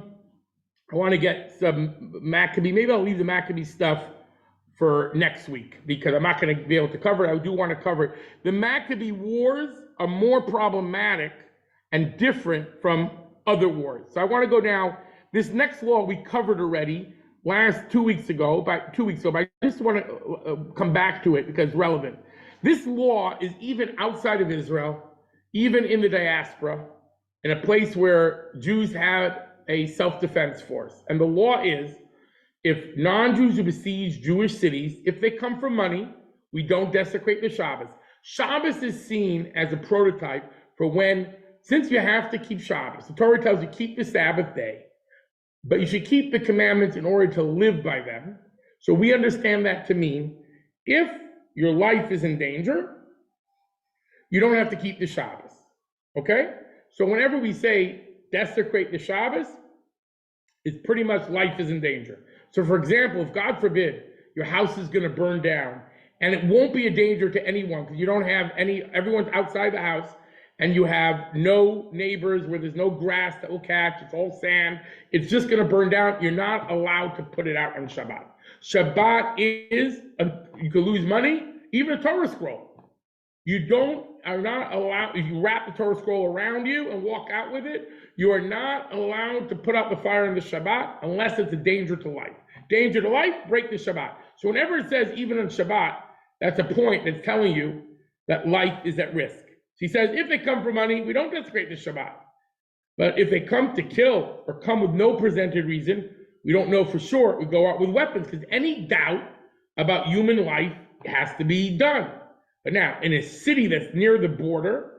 want to get some Maccabee. Maybe I'll leave the Maccabee stuff for next week because I'm not going to be able to cover it. I do want to cover it. The Maccabee wars are more problematic and different from other wars. So I want to go now. This next law we covered already 2 weeks ago, but I just want to come back to it because it's relevant. This law is even outside of Israel, even in the diaspora, in a place where Jews had a self-defense force. And the law is, if non-Jews who besiege Jewish cities, if they come for money, we don't desecrate the Shabbos. Shabbos is seen as a prototype for when, since you have to keep Shabbos, the Torah tells you keep the Sabbath day, but you should keep the commandments in order to live by them. So we understand that to mean, if your life is in danger, you don't have to keep the Shabbos, okay? So whenever we say desecrate the Shabbos, it's pretty much life is in danger. So for example, if God forbid, your house is gonna burn down, and it won't be a danger to anyone because you don't have everyone's outside the house, and you have no neighbors where there's no grass that will catch, it's all sand, it's just gonna burn down, you're not allowed to put it out on Shabbat. Shabbat is, you could lose money, even a Torah scroll. You are not allowed, if you wrap the Torah scroll around you and walk out with it, you are not allowed to put out the fire in the Shabbat unless it's a danger to life. Danger to life, break the Shabbat. So whenever it says even on Shabbat, that's a point that's telling you that life is at risk. He says, if they come for money, we don't desecrate the Shabbat. But if they come to kill or come with no presented reason, we don't know for sure, we go out with weapons, because any doubt about human life has to be done. But now, in a city that's near the border,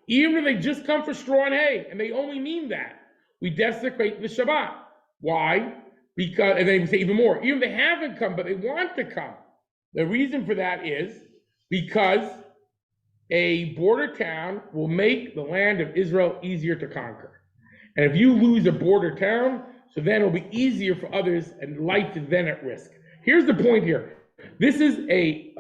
even if they just come for straw and hay, and they only mean that, we desecrate the Shabbat. Why? Because, and then we say even more, even if they haven't come, but they want to come. The reason for that is because a border town will make the land of Israel easier to conquer. And if you lose a border town, so then it'll be easier for others, and life is then at risk. Here's the point here. This is a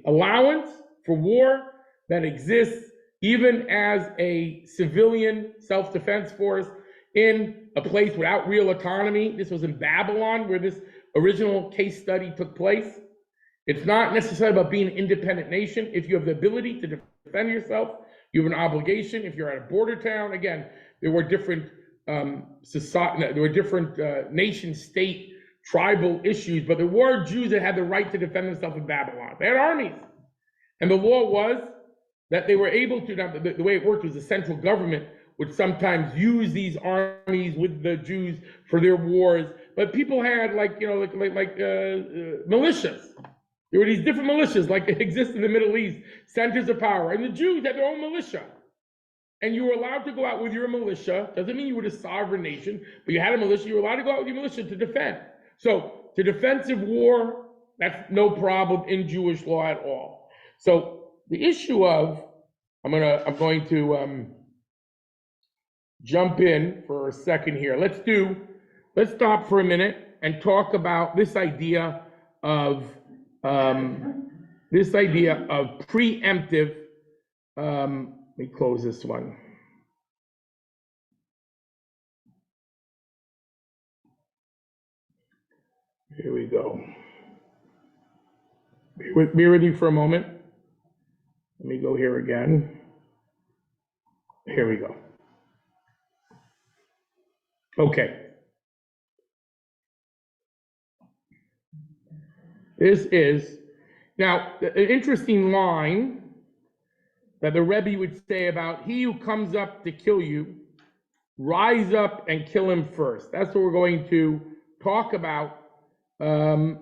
allowance for war that exists even as a civilian self-defense force in a place without real autonomy. This was in Babylon where this original case study took place. It's not necessarily about being an independent nation. If you have the ability to defend yourself, you have an obligation. If you're at a border town, again, there were different nation state tribal issues, but there were Jews that had the right to defend themselves in Babylon. They had armies. And the law was that they were able to, now the way it worked was the central government would sometimes use these armies with the Jews for their wars, but people had militias. There were these different militias like exist in the Middle East, centers of power, and the Jews had their own militia. And you were allowed to go out with your militia. Doesn't mean you were a sovereign nation, but you had a militia. You were allowed to go out with your militia to defend. So the defensive war, that's no problem in Jewish law at all. So the issue of, I'm going to jump in for a second here. Let's stop for a minute and talk about this idea of preemptive. Let me close this one. Here we go. Be with you for a moment. Let me go here again. Here we go. Okay. This is, now, an interesting line that the Rebbe would say about he who comes up to kill you, rise up and kill him first. That's what we're going to talk about. I want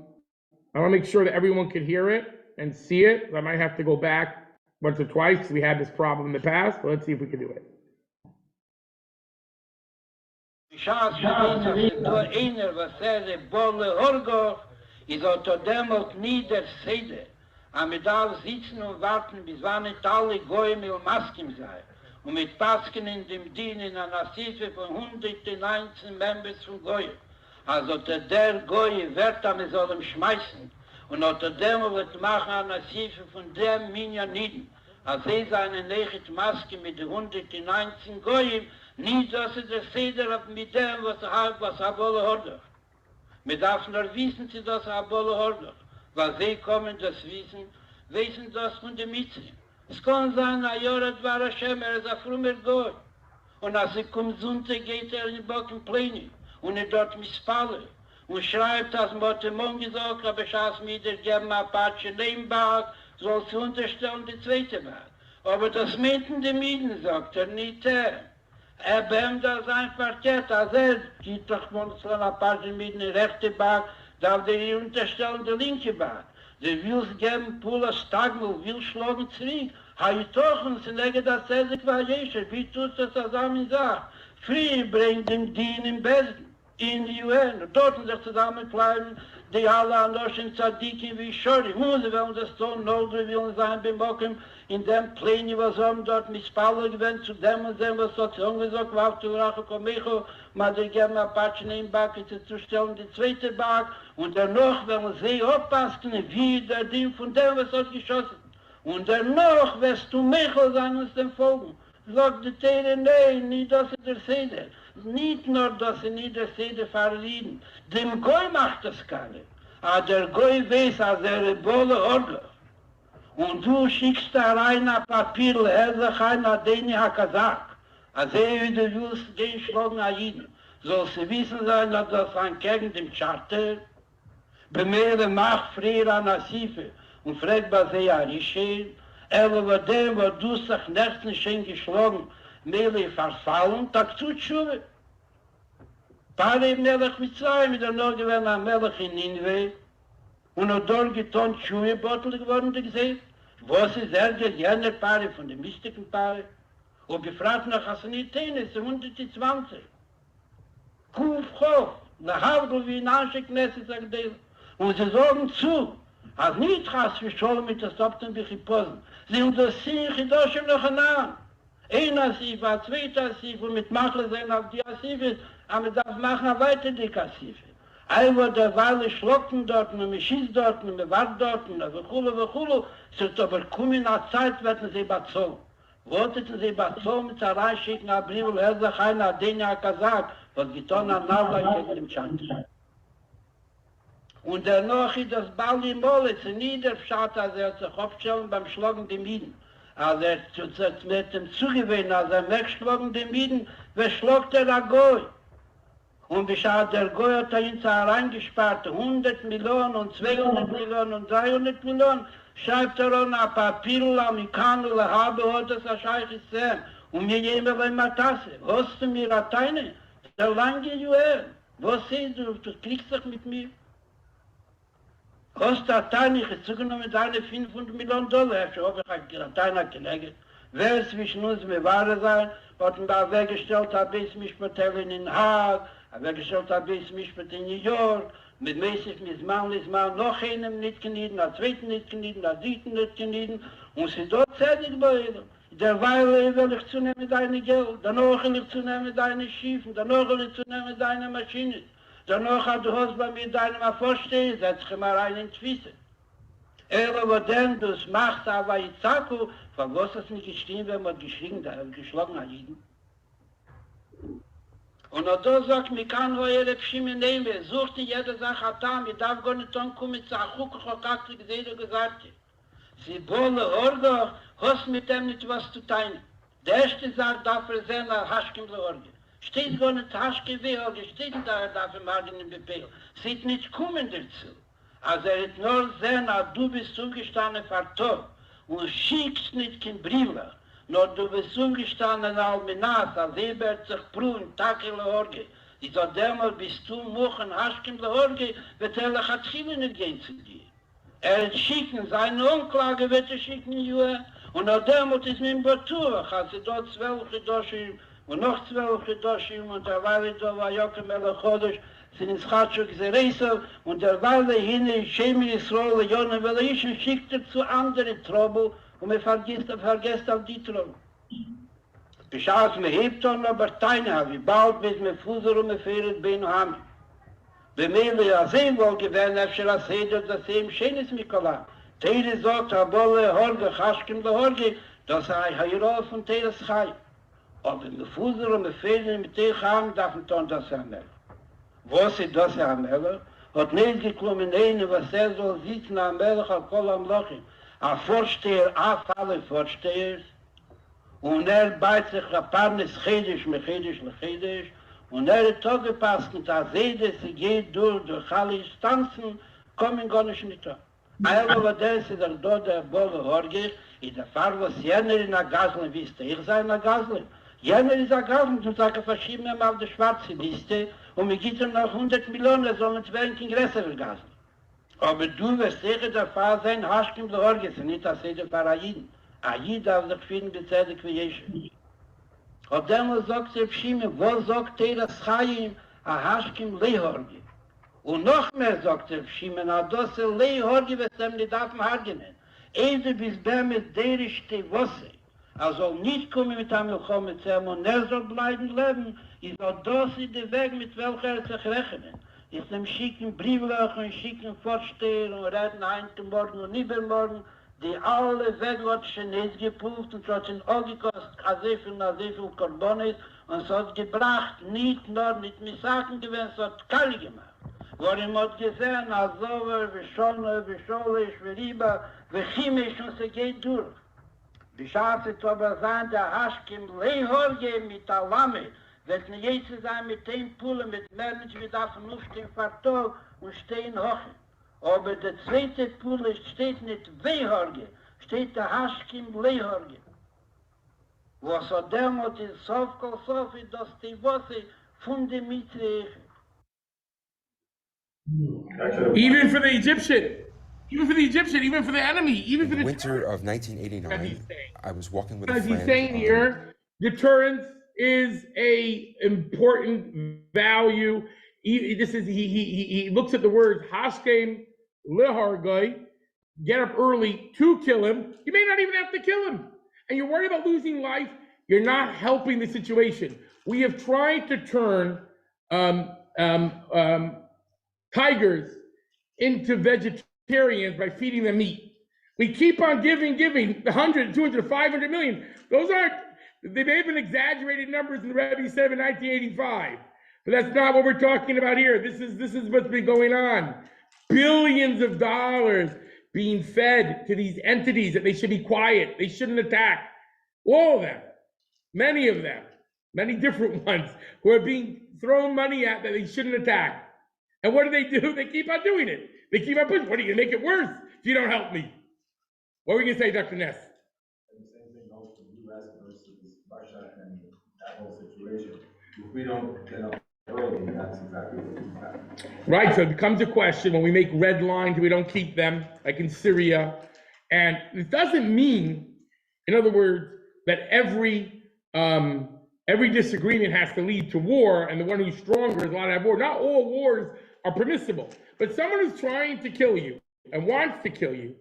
to make sure that everyone can hear it and see it. I might have to go back once or twice because we had this problem in the past, but let's see if we can do it. Aber man darf sitzen und warten, bis wann nicht alle Goyim und Maskim sei. Und mit Pasken in dem Dien in einer Sife von 119 Members von Goyim. Also der Goy wird am soll ihm schmeißen. Und unter dem wird machen eine Sife von dem Minyaniden. Als seine Nechet Maske mit den 119 Goyim, nicht, dass der Seder mit dem, was Abolle Horder. Man darf nur wissen, dass das Abolle Horder. Weil sie kommen das wissen das von der Mitzvah. Es kann sein, Jorat war Hashem, ist ein frommer Goy. Und als kommt Sonntag, geht in den Bocken Pläne. Und dort misspallen. Und schreibt, dass Motemon gesagt, aber schaß mir der geben ein Patsche Nebenbad, soll sie unterstellen die zweite Bad. Aber das meinten die Mieden, sagt nicht behämt das ein Quartett, geht doch mal so ein Patsche Mieden in rechte Bad, darf der unterstellen die linke Bad. Der will geben Pula Stagmel, will schlagen zurück. Hai doch, und sie legen das Zedek war Jescher, wie tut das zusammen sagt. Frieden bringt dem Dien im Besten, in die UN, dort sich zusammenkleiden, die alle Anoschen Tzadikim wie Schori. Mose wollen das tun, Nordre wollen sein beim Bocken, in dem Pläne, was haben dort mit Spaller gewinnt, zu dem und dem, was dort gesagt war, zu Rache Komecho, mal der geben Apachen in Backe zu stellen, die zweite Back, und danach werden sie aufpassen, wie der Ding von dem, was dort geschossen. Und danach wirst du Michel sein uns dem Folgen. Sagt die Tere, nein, nicht, dass sie der Seder. Nicht nur, dass sie nicht der Seder verrieden. Dem Goy macht das keine. Aber der Goy weiß, als Bolle Order. Und du schickst da rein ein Papier, sich ein Adeni Hakazak. Also wie du willst, gehen schlagen an jeden. Soll sie wissen sein, dass das ein gegen dem Charter, bemehren macht früher an Asife und fragt bei sie Arische, aber dem, wo du sich nächsten schön geschlagen, Mele verfallen, tak tut Schuhe. Pare Melech Mitzrayim, mit der noch gewähnt am Melech in Nineveh, und hat dort getont Schuhe Bottle geworden, die gesehen, was ist jener Pare von den mystiken Pare, und gefragt nach Hassanitän, ist 120. Kuf hoch, nach Havdel wie in Anshe Knesset, sagt er, und sie sagen zu, als nicht hast für Scholem mit der Stopten Bichiposen, sie unterziehen Chidoshim noch an. Ein Asif, ein zweiter Asif, und mit Machle sein auf die Asif, aber darf machen weiter die Asif. Einmal der Weile schlocken dort, und man schießt dort, und man wart dort, und Vachulu, sind aber kommen in der Zeit, werden sie bezogen. Wollten sie bezogen mit der Reinschicken, aber Brivel, sich einer, den ja gesagt, was getan hat, Navla gegen den Chant. Und danach ist das Ball im Molle zu niederpschat, als sich aufstellen beim Schlagen der Mieden. Also mit dem Zugewinn, als wegschlagen die Mieden, wer schlagt der Goy? Und beschaut der Goy hat ihn reingespart, 100 Millionen und 200 Millionen und 300 Millionen, schreibt an ein Papier, am Kanul, habe hat das ein Scheich gesehen. Und mir jemand bei Matasse, hast du mir Lateine? Der lange Juel, was siehst du, du kriegst doch mit mir? Hast du Lateine, ich habe zugenommen deine 500 Millionen Dollar, ich habe Lateine gelegt. Wer es zwischen uns mit Ware sein, hat ihn da weggestellt, habe ich mich mit in Den Haag, weggestellt habe ich mich mit in New York, mit mäßig mit Mann, noch einem nicht genieden, der zweiten nicht genieden, der dritten nicht genieden, und sie dort zählig bei ihnen. Derweil will ich zunehmen deine Geld, danach will ich zunehmen deine Schiefen, danach will ich zunehmen deine Maschinen, danach hat du hast bei mir deinem Vorstehen, setz ich mal rein in die Füße. Aber denn das macht aber Itzaku, von was es nicht gestehen, wenn man geschlagen hat jeden. Und auch da sagt, mir kann wo jede Pschimme nehmen, sucht in jeder Sache Atam, ich darf gar nicht ankommen, zu Achukach, hat sie gesehen und gesagt, sie bolle Orga, hast mit dem nicht was zu teilen. Der erste sagt, darf sehen, Haschkim le Orga. Steht gar nicht Haschkim le Orga, steht da, darf Magen im Befehl. Sieht nicht kommen dazu. Also hat nur sehen, du bist zugestanden Tor und schickst nicht kein Brille, nur du bist zugestanden Alminas, als Ebert sich prüfen, Tage le Orga. Ich sag, dermal bist du mochen Haschkim le Orga, wird hat viele nicht gehen zu dir. Schicken, seine Umklage wird schicken, Jue, und auch demut ist mir im Batuach, als dort 12 Gedoshim und noch 12 Gedoshim und der Weile da war Joachim Chodesh, sind ins Chatschuk Zereisel und der Weile hin in Shemi Yisroel, Jonen Velayischen schickt zu anderen Trouble und man vergisst auf die Trouble. Beschaß mir hebt dann aber Teine, wie bald bis mir Fuser und mir fehlt Beinu Hamid. Bemele ja sehen wohl gewähren, öfter als Heder, dass ihm schönes Mikola. Teile sagt, Abole, Horge, Chaschkim, der Horge, dass Heirof und Teile Schai. Aber mit Fuser und mit Fehlen mit Teile haben, darf man tun, dass Melech. Was ist das Melech? Hat nicht gekommen, was soll sitzen am Melech, auf Kol am Lochim. Ein Vorsteher, alle Vorstehers, und beißt sich ein paar Chedisch, Mechedisch, Lechedisch, und hat gepasst, und als sie geht durch alle Instanzen, kommen gar nicht an. Aber das ist der Bolle Horge, ist der Fall, was jener in der Gaslen wisst, ich sei in der Gaslen. Jener ist der Gaslen, und sagt, verschieben wir mal auf die schwarze Liste, und wir geben noch 100 Millionen, sollen es werden kein größerer Gaslen. Aber du wirst sicher der Fall sein, Haschkim der Horge, ist nicht das Seder für Ayid. Ayid darf sich finden, bezeichnet wie Jesche. Und dann sagt der Pschime, wo sagt das Chaim, a Haschkim Lehorge? Und noch mehr sagt der Pschime, na das Lehorge, was dem nicht darf man hargenen. Ede bis mit der ist die Wosse. Also nicht kommen mit einem Milchom zu ihm und soll bleiben leben, ist auch das der Weg, mit welcher sich rechnen. Ist dem schicken Brieflöch und schicken Vorsteher und reden heute Morgen und übermorgen, die alle Wegwatschen nicht geprüft und hat in all gekostet, sehr viel Karbonis und es hat gebracht, nicht nur mit Missaken gewesen, es hat Kali gemacht. Worin hat gesehen, als Sover, wie Scholisch, wie Riba, wie Chimisch und sie geht durch. Die Schafe zu aber sein, der Haschkim Lehorge mit der Lamme, wird nicht jetzt sein mit dem Pullen, mit Menschen, wie das aufstehen, Fartog und stehen hoch. Aber der zweite Pule steht nicht Wehorge, steht der Haschkim Lehorge. Was hat demut in Sofkol Sofi, dass die Wosse von dem Mitre. Even for the Egyptian, even for the enemy, even for the winter of 1989, I was walking with a as friend. he's saying here, deterrence is a important value. He looks at the words Hashkem Lehargai, get up early to kill him. You may not even have to kill him. And you're worried about losing life, you're not helping the situation. We have tried to turn tigers into vegetarians by feeding them meat. We keep on giving 100, 200, 500 million. Those aren't, they may have been exaggerated numbers in the Rebbe said in 1985. But that's not what we're talking about here. This is what's been going on. billions of dollars being fed to these entities that they should be quiet, they shouldn't attack. All of them, many of them, many different ones who are being thrown money at that they shouldn't attack. And what do? They keep on doing it. They keep on pushing. What are you gonna make it worse if you don't help me? What were you gonna say, Dr. Ness? The same thing goes for the US versus Russia and that whole situation. If we don't get up early, that's exactly what we have. Right, so it becomes a question when we make red lines, we don't keep them, like in Syria. And it doesn't mean, in other words, that every disagreement has to lead to war, and the one who's stronger is allowed to have war. Not all wars are permissible, but someone who's trying to kill you and wants to kill you,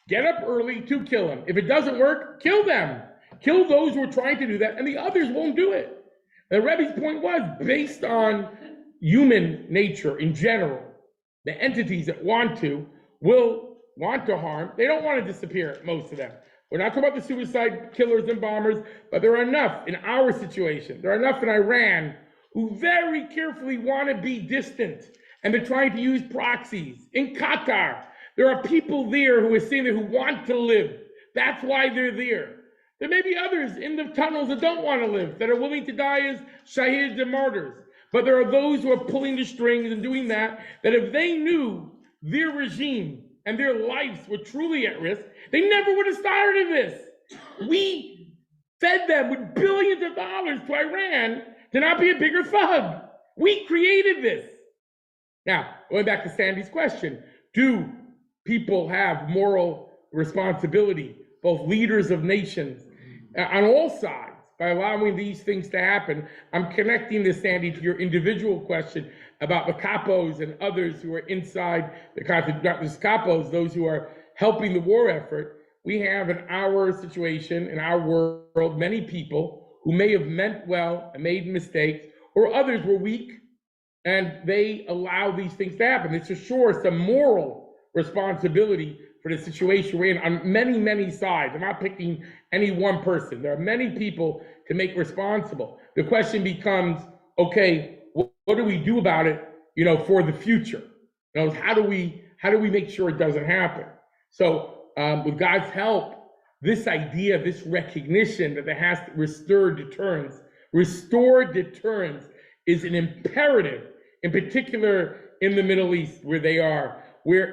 get up early to kill him. If it doesn't work, kill them. Kill those who are trying to do that, and the others won't do it. The Rebbe's point was, based on human nature in general, the entities that will want to harm, they don't want to disappear, most of them. We're not talking about the suicide killers and bombers, but there are enough in our situation. There are enough in Iran who very carefully want to be distant, and they're trying to use proxies. In Qatar, there are people there who are sitting there who want to live. That's why they're there. There may be others in the tunnels that don't want to live, that are willing to die as shahids and martyrs. But there are those who are pulling the strings and doing that if they knew their regime and their lives were truly at risk, they never would have started this. We fed them with billions of dollars to Iran to not be a bigger thug. We created this. Now, going back to Sandy's question, do people have moral responsibility, both leaders of nations, on all sides, by allowing these things to happen? I'm connecting this, Sandy, to your individual question about the capos and others who are inside the country, not just capos, those who are helping the war effort. We have in our situation, in our world, many people who may have meant well and made mistakes, or others were weak, and they allow these things to happen. It's for sure some moral responsibility for the situation we're in on many, many sides. I'm not picking any one person. There are many people to make responsible. The question becomes, okay, what do we do about it, for the future? How do we make sure it doesn't happen? So with God's help, this idea, this recognition that there has to restore deterrence is an imperative, in particular in the Middle East, where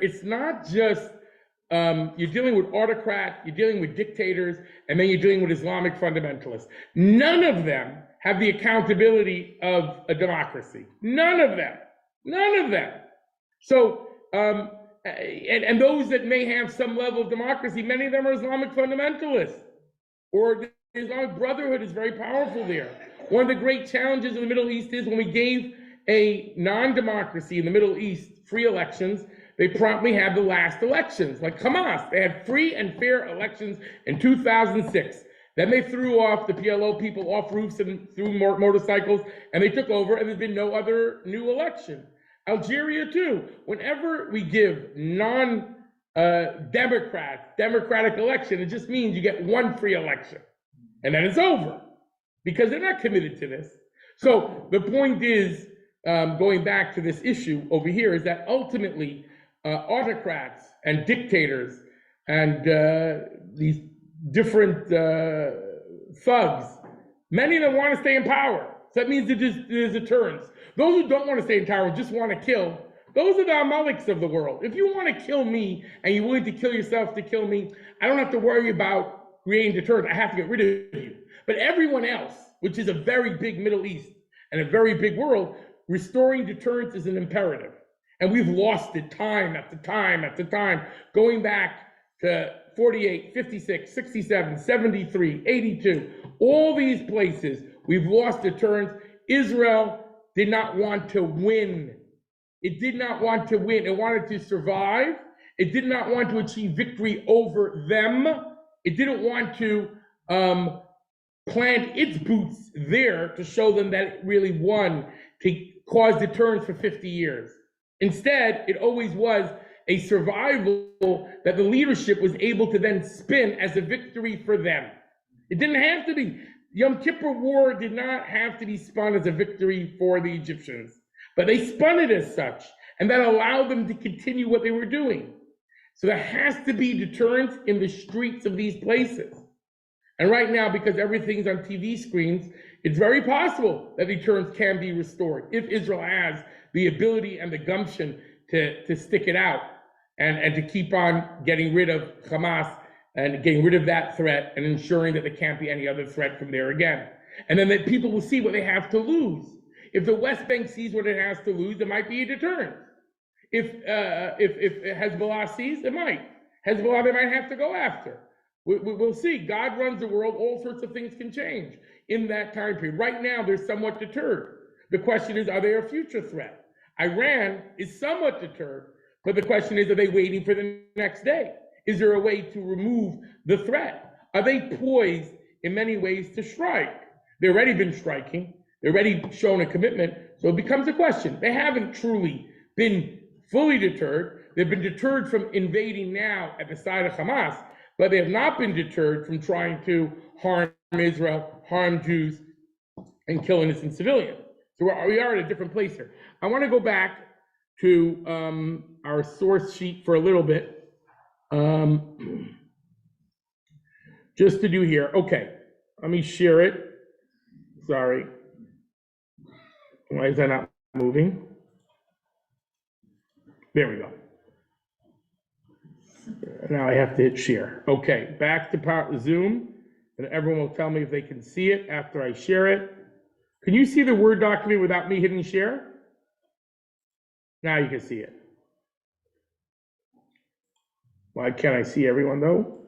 it's not just you're dealing with autocrats, you're dealing with dictators, and then you're dealing with Islamic fundamentalists. None of them have the accountability of a democracy. None of them. So, and those that may have some level of democracy, many of them are Islamic fundamentalists, or the Islamic Brotherhood is very powerful there. One of the great challenges in the Middle East is when we gave a non-democracy in the Middle East free elections, they promptly had the last elections, like Hamas. They had free and fair elections in 2006. Then they threw off the PLO people off roofs and threw motorcycles, and they took over, and there's been no other new election. Algeria too. Whenever we give democratic election, it just means you get one free election, and then it's over, because they're not committed to this. So the point is, going back to this issue over here, is that ultimately autocrats and dictators and these different thugs, many of them want to stay in power. So that means there's deterrence. Those who don't want to stay in power, just want to kill, those are the Amaleks of the world. If you want to kill me and you're willing to kill yourself to kill me, I don't have to worry about creating deterrence. I have to get rid of you. But everyone else, which is a very big Middle East and a very big world, restoring deterrence is an imperative. And we've lost it time after time after time, going back to 48, 56, 67, 73, 82, all these places, we've lost deterrence. Israel did not want to win. It did not want to win. It wanted to survive. It did not want to achieve victory over them. It didn't want to plant its boots there to show them that it really won, to cause deterrence for 50 years. Instead, it always was a survival that the leadership was able to then spin as a victory for them. It didn't have to be. Yom Kippur War did not have to be spun as a victory for the Egyptians, but they spun it as such. and that allowed them to continue what they were doing. So there has to be deterrence in the streets of these places. And right now, because everything's on TV screens, it's very possible that deterrence can be restored if Israel has the ability and the gumption to stick it out and to keep on getting rid of Hamas and getting rid of that threat and ensuring that there can't be any other threat from there again. And then that people will see what they have to lose. If the West Bank sees what it has to lose, there might be a deterrent. If Hezbollah sees, it might. Hezbollah, they might have to go after. We'll see. God runs the world. All sorts of things can change in that time period. Right now, they're somewhat deterred. The question is, are they a future threat? Iran is somewhat deterred, but the question is, are they waiting for the next day? Is there a way to remove the threat? Are they poised in many ways to strike? They've already been striking. They've already shown a commitment. So it becomes a question. They haven't truly been fully deterred. They've been deterred from invading now at the side of Hamas, but they have not been deterred from trying to harm Israel, harm Jews, and kill innocent civilians. So we are at a different place here. I want to go back to our source sheet for a little bit. Just to do here. Okay, let me share it. Sorry. Why is that not moving? There we go. Now I have to hit share. Okay, back to Zoom, and everyone will tell me if they can see it after I share it. Can you see the Word document without me hitting share? Now you can see it. Why can't I see everyone though?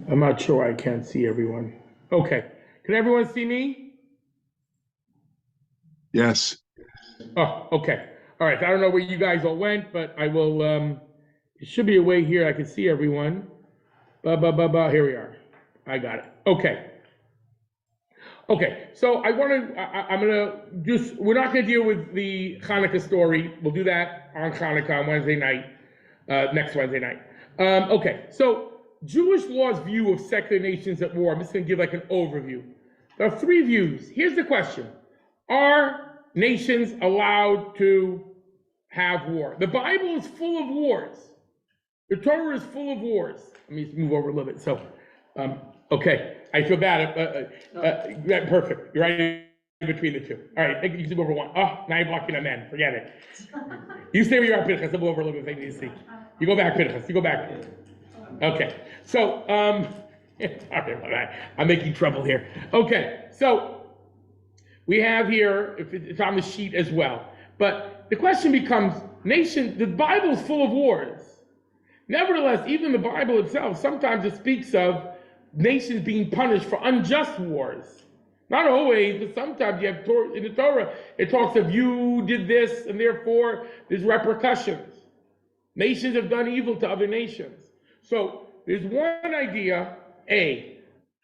I'm not sure I can't see everyone. Okay, can everyone see me? Yes. Oh, okay. All right, I don't know where you guys all went, but I will, it should be a way here I can see everyone. Here we are. I got it. Okay. Okay, so I'm gonna just, we're not gonna deal with the Hanukkah story. We'll do that on Hanukkah on Wednesday night, next Wednesday night. Okay, so Jewish law's view of secular nations at war, I'm just gonna give like an overview. There are three views. Here's the question. Are nations allowed to have war? The Bible is full of wars. The Torah is full of wars. Let me just move over a little bit. So, okay, I feel bad. Perfect. You're right in between the two. All right, I think you can move over one. Oh, now you're blocking a man. Forget it. You stay where you are, Pinchas. I'll move over a little bit if I need to see. You go back, Pinchas. You go back. Okay, so, sorry about that. I'm making trouble here. Okay, so we have here, if it's on the sheet as well, but the question becomes, the Bible is full of wars. Nevertheless, even the Bible itself, sometimes it speaks of nations being punished for unjust wars. Not always, but sometimes you have, in the Torah, it talks of you did this, and therefore there's repercussions. Nations have done evil to other nations. So there's one idea,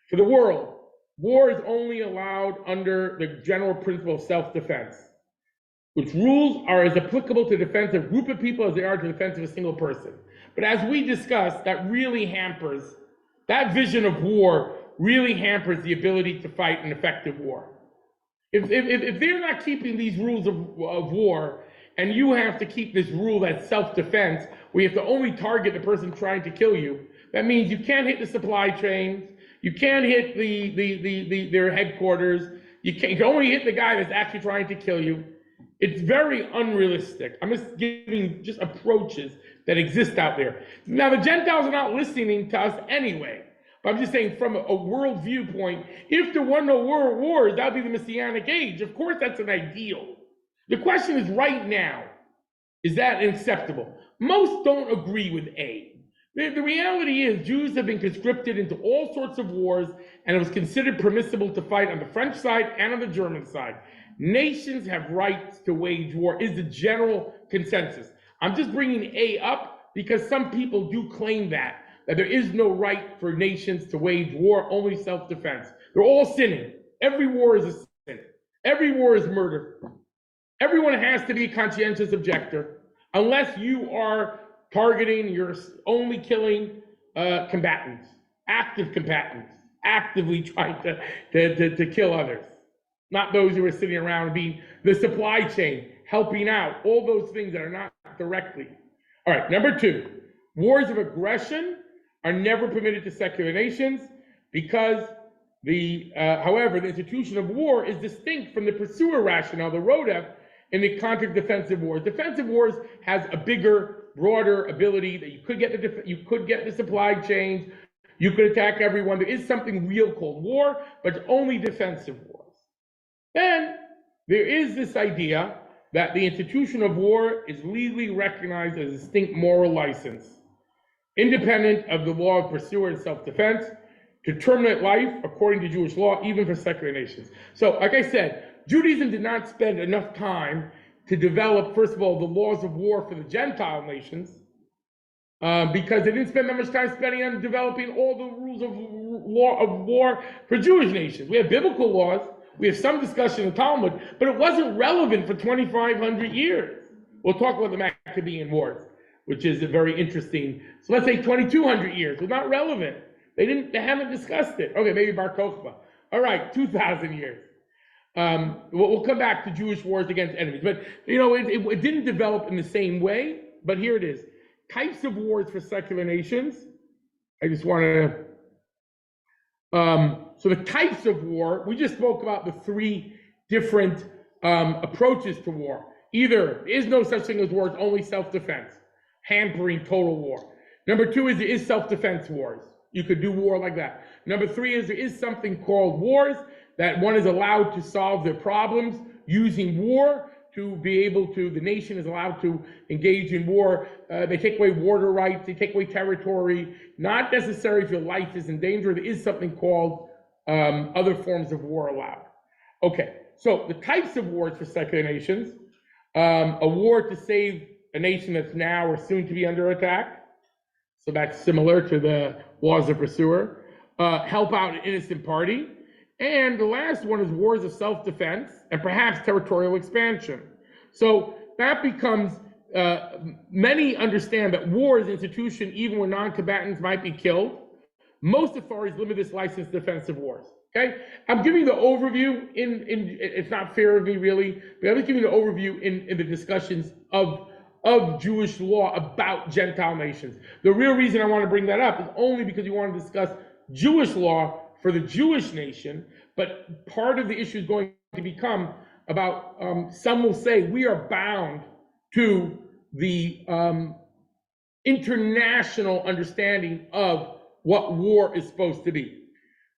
for the world, war is only allowed under the general principle of self-defense, which rules are as applicable to defense of a group of people as they are to defense of a single person. But as we discussed, that really hampers, that vision of war really hampers the ability to fight an effective war. If they're not keeping these rules of war, and you have to keep this rule that's self-defense, where you have to only target the person trying to kill you, that means you can't hit the supply chains, you can't hit their headquarters, you can only hit the guy that's actually trying to kill you. It's very unrealistic. I'm just giving just approaches that exist out there. Now, the Gentiles are not listening to us anyway. But I'm just saying from a world viewpoint, if there were no world wars, that would be the Messianic age. Of course, that's an ideal. The question is right now, is that acceptable? Most don't agree with A. The reality is Jews have been conscripted into all sorts of wars, and it was considered permissible to fight on the French side and on the German side. Nations have rights to wage war is the general consensus. I'm just bringing A up because some people do claim that there is no right for nations to wage war, only self-defense. They're all sinning. Every war is a sin. Every war is murder. Everyone has to be a conscientious objector, unless you are targeting, you're only killing combatants, active combatants. actively trying to kill others, not those who are sitting around being the supply chain, helping out, all those things that are not directly. All right, number two, wars of aggression are never permitted to secular nations because however, the institution of war is distinct from the pursuer rationale, the Rodef, in the context of defensive wars. Defensive wars has a bigger, broader ability that you could get the supply chains, you could attack everyone. There is something real called war, but it's only defensive wars. Then there is this idea that the institution of war is legally recognized as a distinct moral license, independent of the law of pursuer and self-defense, to terminate life according to Jewish law, even for secular nations. So, like I said, Judaism did not spend enough time to develop, first of all, the laws of war for the Gentile nations, because they didn't spend that much time spending on developing all the rules of war for Jewish nations. We have biblical laws, we have some discussion in the Talmud, but it wasn't relevant for 2,500 years. We'll talk about the Maccabean Wars, which is a very interesting. So let's say 2,200 years, it was not relevant. They haven't discussed it. Okay, maybe Bar Kokhba. All right, 2,000 years. We'll come back to Jewish wars against enemies, but it didn't develop in the same way. But here it is: types of wars for secular nations. I just want to. So the types of war, we just spoke about the three different approaches to war. Either there is no such thing as war; it's only self-defense, hampering total war. Number two is there is self-defense wars. You could do war like that. Number three is there is something called wars that one is allowed to solve their problems using war to be able to, the nation is allowed to engage in war. They take away water rights, they take away territory, not necessarily if your life is in danger. There is something called other forms of war allowed. Okay, so the types of wars for secular nations, a war to save a nation that's now or soon to be under attack. So that's similar to the laws of pursuer. Help out an innocent party. And the last one is wars of self-defense and perhaps territorial expansion. So that becomes, many understand that war is an institution even when non-combatants might be killed. Most authorities limit this license to defensive wars. Okay, I'm giving the overview it's not fair of me really, but I'm just giving the overview in the discussions of Jewish law about Gentile nations. The real reason I want to bring that up is only because we want to discuss Jewish law for the Jewish nation, but part of the issue is going to become about, some will say we are bound to the international understanding of what war is supposed to be.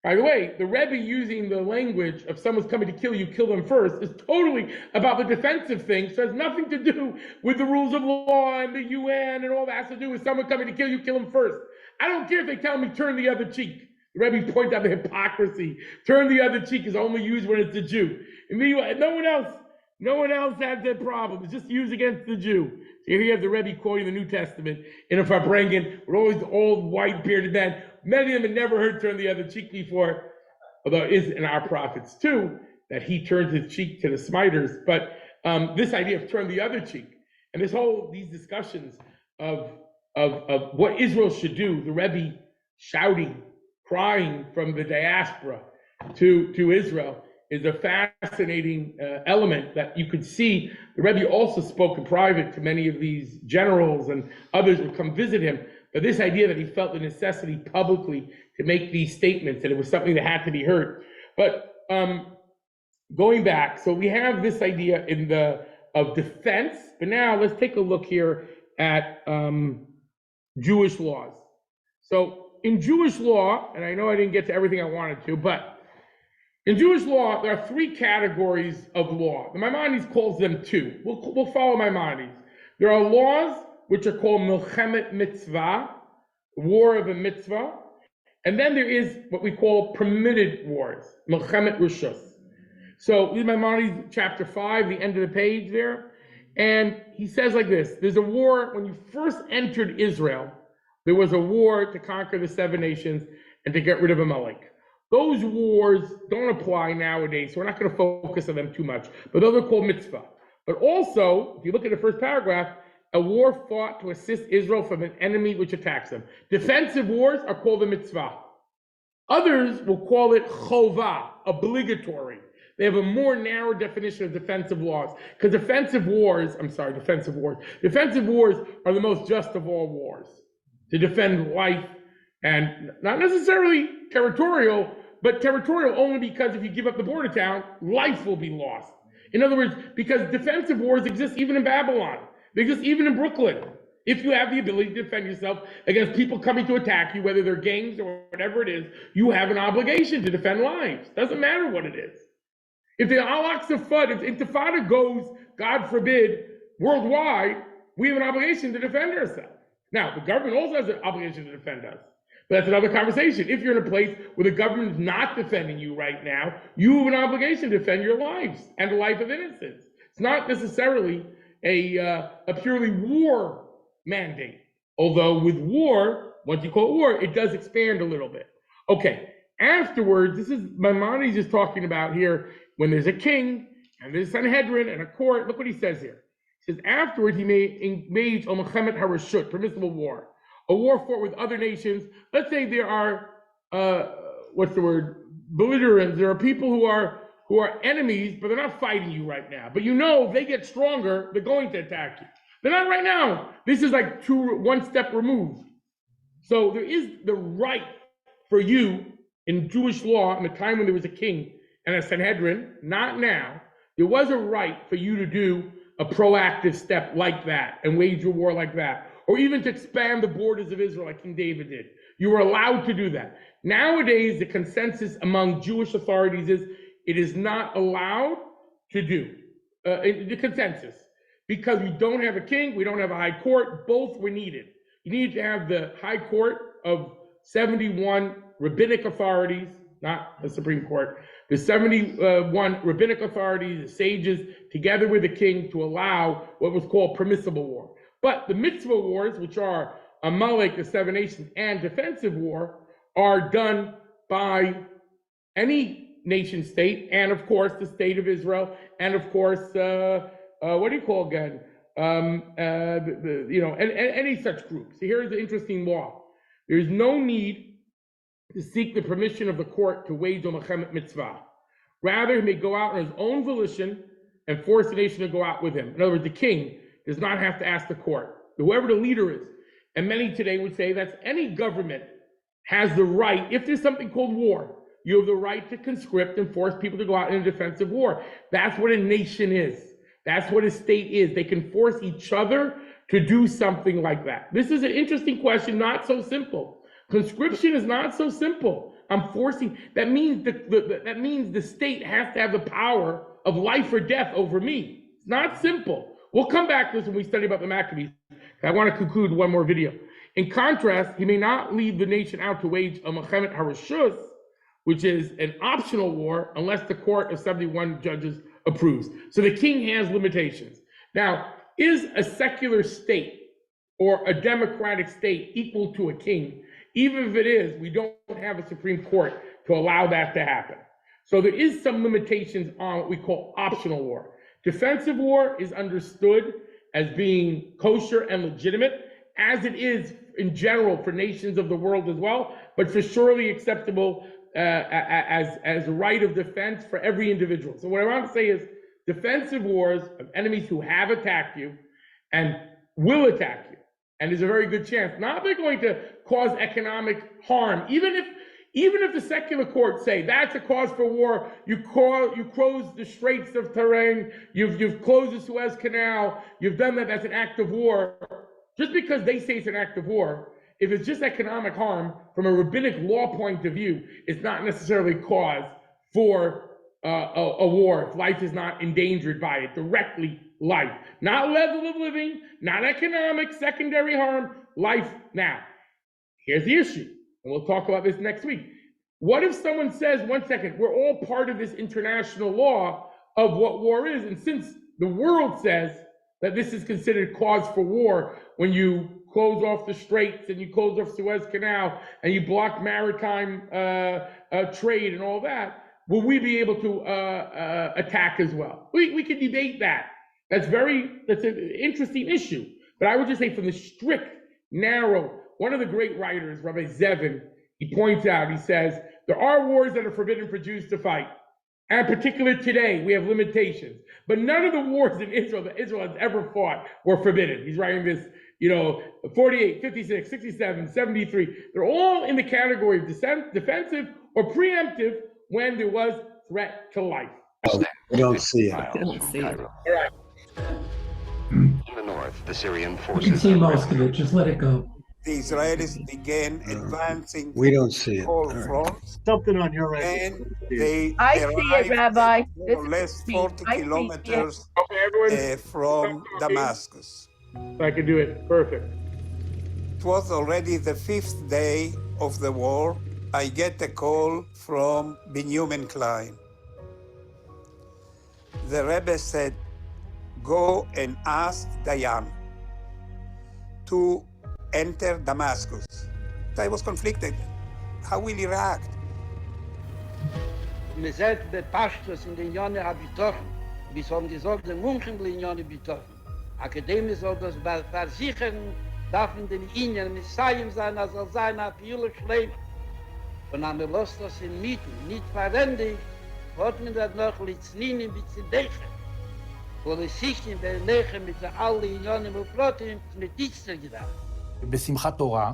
By the way, the Rebbe using the language of someone's coming to kill you, kill them first, is totally about the defensive thing, so it has nothing to do with the rules of law and the UN and all that has to do with someone coming to kill you, kill them first. I don't care if they tell me turn the other cheek. The Rebbe pointed out the hypocrisy. Turn the other cheek is only used when it's the Jew. And no one else has that problem. It's just used against the Jew. So here you have the Rebbe quoting the New Testament in a Farbrengen with all these old white bearded men. Many of them had never heard turn the other cheek before, although it is in our prophets too, that he turns his cheek to the smiters. But this idea of turn the other cheek, and these discussions of what Israel should do, the Rebbe shouting, crying from the diaspora to Israel, is a fascinating element that you could see. The Rebbe also spoke in private to many of these generals, and others would come visit him. But this idea that he felt the necessity publicly to make these statements, and it was something that had to be heard. But going back, so we have this idea of defense, but now let's take a look here at Jewish laws. So in Jewish law, and I know I didn't get to everything I wanted to, but in Jewish law, there are three categories of law. The Maimonides calls them two. We'll follow Maimonides. There are laws which are called Milchemet Mitzvah, war of a mitzvah. And then there is what we call permitted wars, Milchemet Rishus. So this is Maimonides chapter 5, the end of the page there. And he says like this: there's a war, when you first entered Israel, there was a war to conquer the 7 nations and to get rid of Amalek. Those wars don't apply nowadays, so we're not going to focus on them too much, but those are called mitzvah. But also, if you look at the first paragraph, a war fought to assist Israel from an enemy which attacks them. Defensive wars are called a mitzvah. Others will call it chova, obligatory. They have a more narrow definition of defensive laws, because defensive wars are the most just of all wars, to defend life, and not necessarily territorial, but territorial only because if you give up the border town, life will be lost. In other words, because defensive wars exist even in Babylon, they exist even in Brooklyn. If you have the ability to defend yourself against people coming to attack you, whether they're gangs or whatever it is, you have an obligation to defend lives. Doesn't matter what it is. If the Al-Aqsa Flood, if Intifada goes, God forbid, worldwide, we have an obligation to defend ourselves. Now, the government also has an obligation to defend us. But that's another conversation. If you're in a place where the government is not defending you right now, you have an obligation to defend your lives and the life of innocents. It's not necessarily a purely war mandate. Although with war, once you call it war, it does expand a little bit. Okay, afterwards, this is Maimonides is talking about here, when there's a king and there's a Sanhedrin and a court. Look what he says here. He says, afterwards he may engage on Mechemet HaRashut, permissible war, a war fought with other nations. Let's say there are, belligerents. There are people who are enemies, but they're not fighting you right now. But you know, if they get stronger, they're going to attack you. They're not right now. This is like one step removed. So there is the right for you in Jewish law, in the time when there was a king and a Sanhedrin, not now, there was a right for you to do a proactive step like that and wage a war like that, or even to expand the borders of Israel like King David did. You were allowed to do that. Nowadays, the consensus among Jewish authorities is it is not allowed to do, the consensus, because we don't have a king, we don't have a high court, both were needed. You need to have the high court of 71 rabbinic authorities, not the Supreme Court, the 71 rabbinic authorities, the sages, together with the king to allow what was called permissible war. But the mitzvah wars, which are Amalek, the 7 nations, and defensive war, are done by any nation state, and of course the state of Israel, and of course, what do you call again? Any such group. So here's the interesting law. There's no need to seek the permission of the court to wage a Mechemet mitzvah. Rather, he may go out on his own volition and force the nation to go out with him. In other words, the king does not have to ask the court, whoever the leader is. And many today would say that any government has the right, if there's something called war, you have the right to conscript and force people to go out in a defensive war. That's what a nation is. That's what a state is. They can force each other to do something like that. This is an interesting question, not so simple. Conscription is not so simple. I'm forcing, that means the state has to have the power of life or death over me. It's not simple. We'll come back to this when we study about the Maccabees. I want to conclude one more video. In contrast, he may not lead the nation out to wage a Mechemet HaRashus, which is an optional war, unless the court of 71 judges approves. So the king has limitations. Now, is a secular state or a democratic state equal to a king? Even if it is, we don't have a Supreme Court to allow that to happen. So there is some limitations on what we call optional war. Defensive war is understood as being kosher and legitimate, as it is in general for nations of the world as well, but for surely acceptable as a right of defense for every individual. So what I want to say is defensive wars of enemies who have attacked you and will attack you, and there's a very good chance, not they're going to cause economic harm, even if the secular courts say that's a cause for war, you close the Straits of Tiran, you've closed the Suez Canal, you've done that, that's an act of war. Just because they say it's an act of war, if it's just economic harm from a rabbinic law point of view, it's not necessarily cause for a war if life is not endangered by it, directly life. Not level of living, not economic, secondary harm, life. Now, here's the issue, and we'll talk about this next week. What if someone says, one second, we're all part of this international law of what war is, and since the world says that this is considered cause for war when you close off the straits and you close off Suez Canal and you block maritime trade and all that, will we be able to attack as well? We can debate that. That's an interesting issue. But I would just say from the strict, narrow, one of the great writers, Rabbi Zevin, he points out, he says, There are wars that are forbidden for Jews to fight. And particularly today, we have limitations. But none of the wars in Israel that Israel has ever fought were forbidden. He's writing this, 48, 56, 67, 73. They're all in the category of defensive or preemptive when there was threat to life. We don't see it. I don't see it. All right. In the north, the Syrian forces. You can see most of it, just let it go. The Israelis began advancing We don't see it. all All right. fronts, Something on your end. and they I see it, arrived Rabbi. at more or less 40 I see it. kilometers Okay, everyone. from Damascus. I can do it. Perfect. It was already the 5th day of the war. I get a call from Benjamin Klein. The Rebbe said, go and ask Dayan to enter Damascus. I was conflicted. How will he react? Wir sind bepasst in den Jahren Habitochen, bis haben gesagt, der München in den Jahren Habitochen. Akademie soll das versichern, darf in den Indien Messiah sein, als er sein, ab Jule Schleimer. Und haben wir los das in Mieten, nicht verwendet, hat man das noch Litzninen mit Zidechen. Wo es sich in der Nähe mit allen Indien und Plotten mit Dichter gedacht. בשמחת תורה,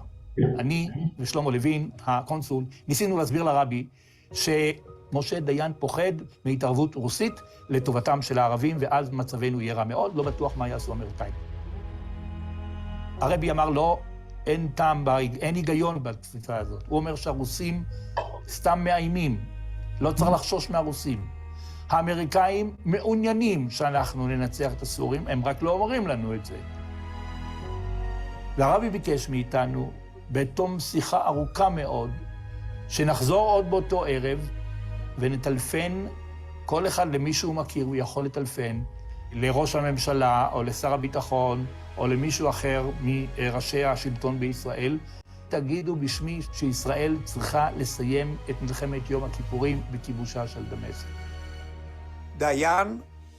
אני ושלמה לוין, הקונסול, ניסינו להסביר לרבי שמשה דיין פוחד מהתערבות רוסית לטובתם של הערבים, ואז מצבנו יהיה רע מאוד, לא בטוח מה יעשו האמריקאים. הרבי אמר לו, אין טעם, אין היגיון בתפיסה הזאת. הוא אומר שהרוסים סתם מאיימים, לא צריך לחשוש מהרוסים. האמריקאים מעוניינים שאנחנו ננצח את הסורים, הם רק לא אומרים לנו את זה. והרבי ביקש מאיתנו, בתום שיחה ארוכה מאוד, שנחזור עוד באותו ערב ונטלפן, כל אחד למי שהוא מכיר, הוא יכול לטלפן, לראש הממשלה או לשר הביטחון או למישהו אחר מראשי השלטון בישראל, תגידו בשמי שישראל צריכה לסיים את מלחמת יום הכיפורים בכיבושה של דמשק. Dayan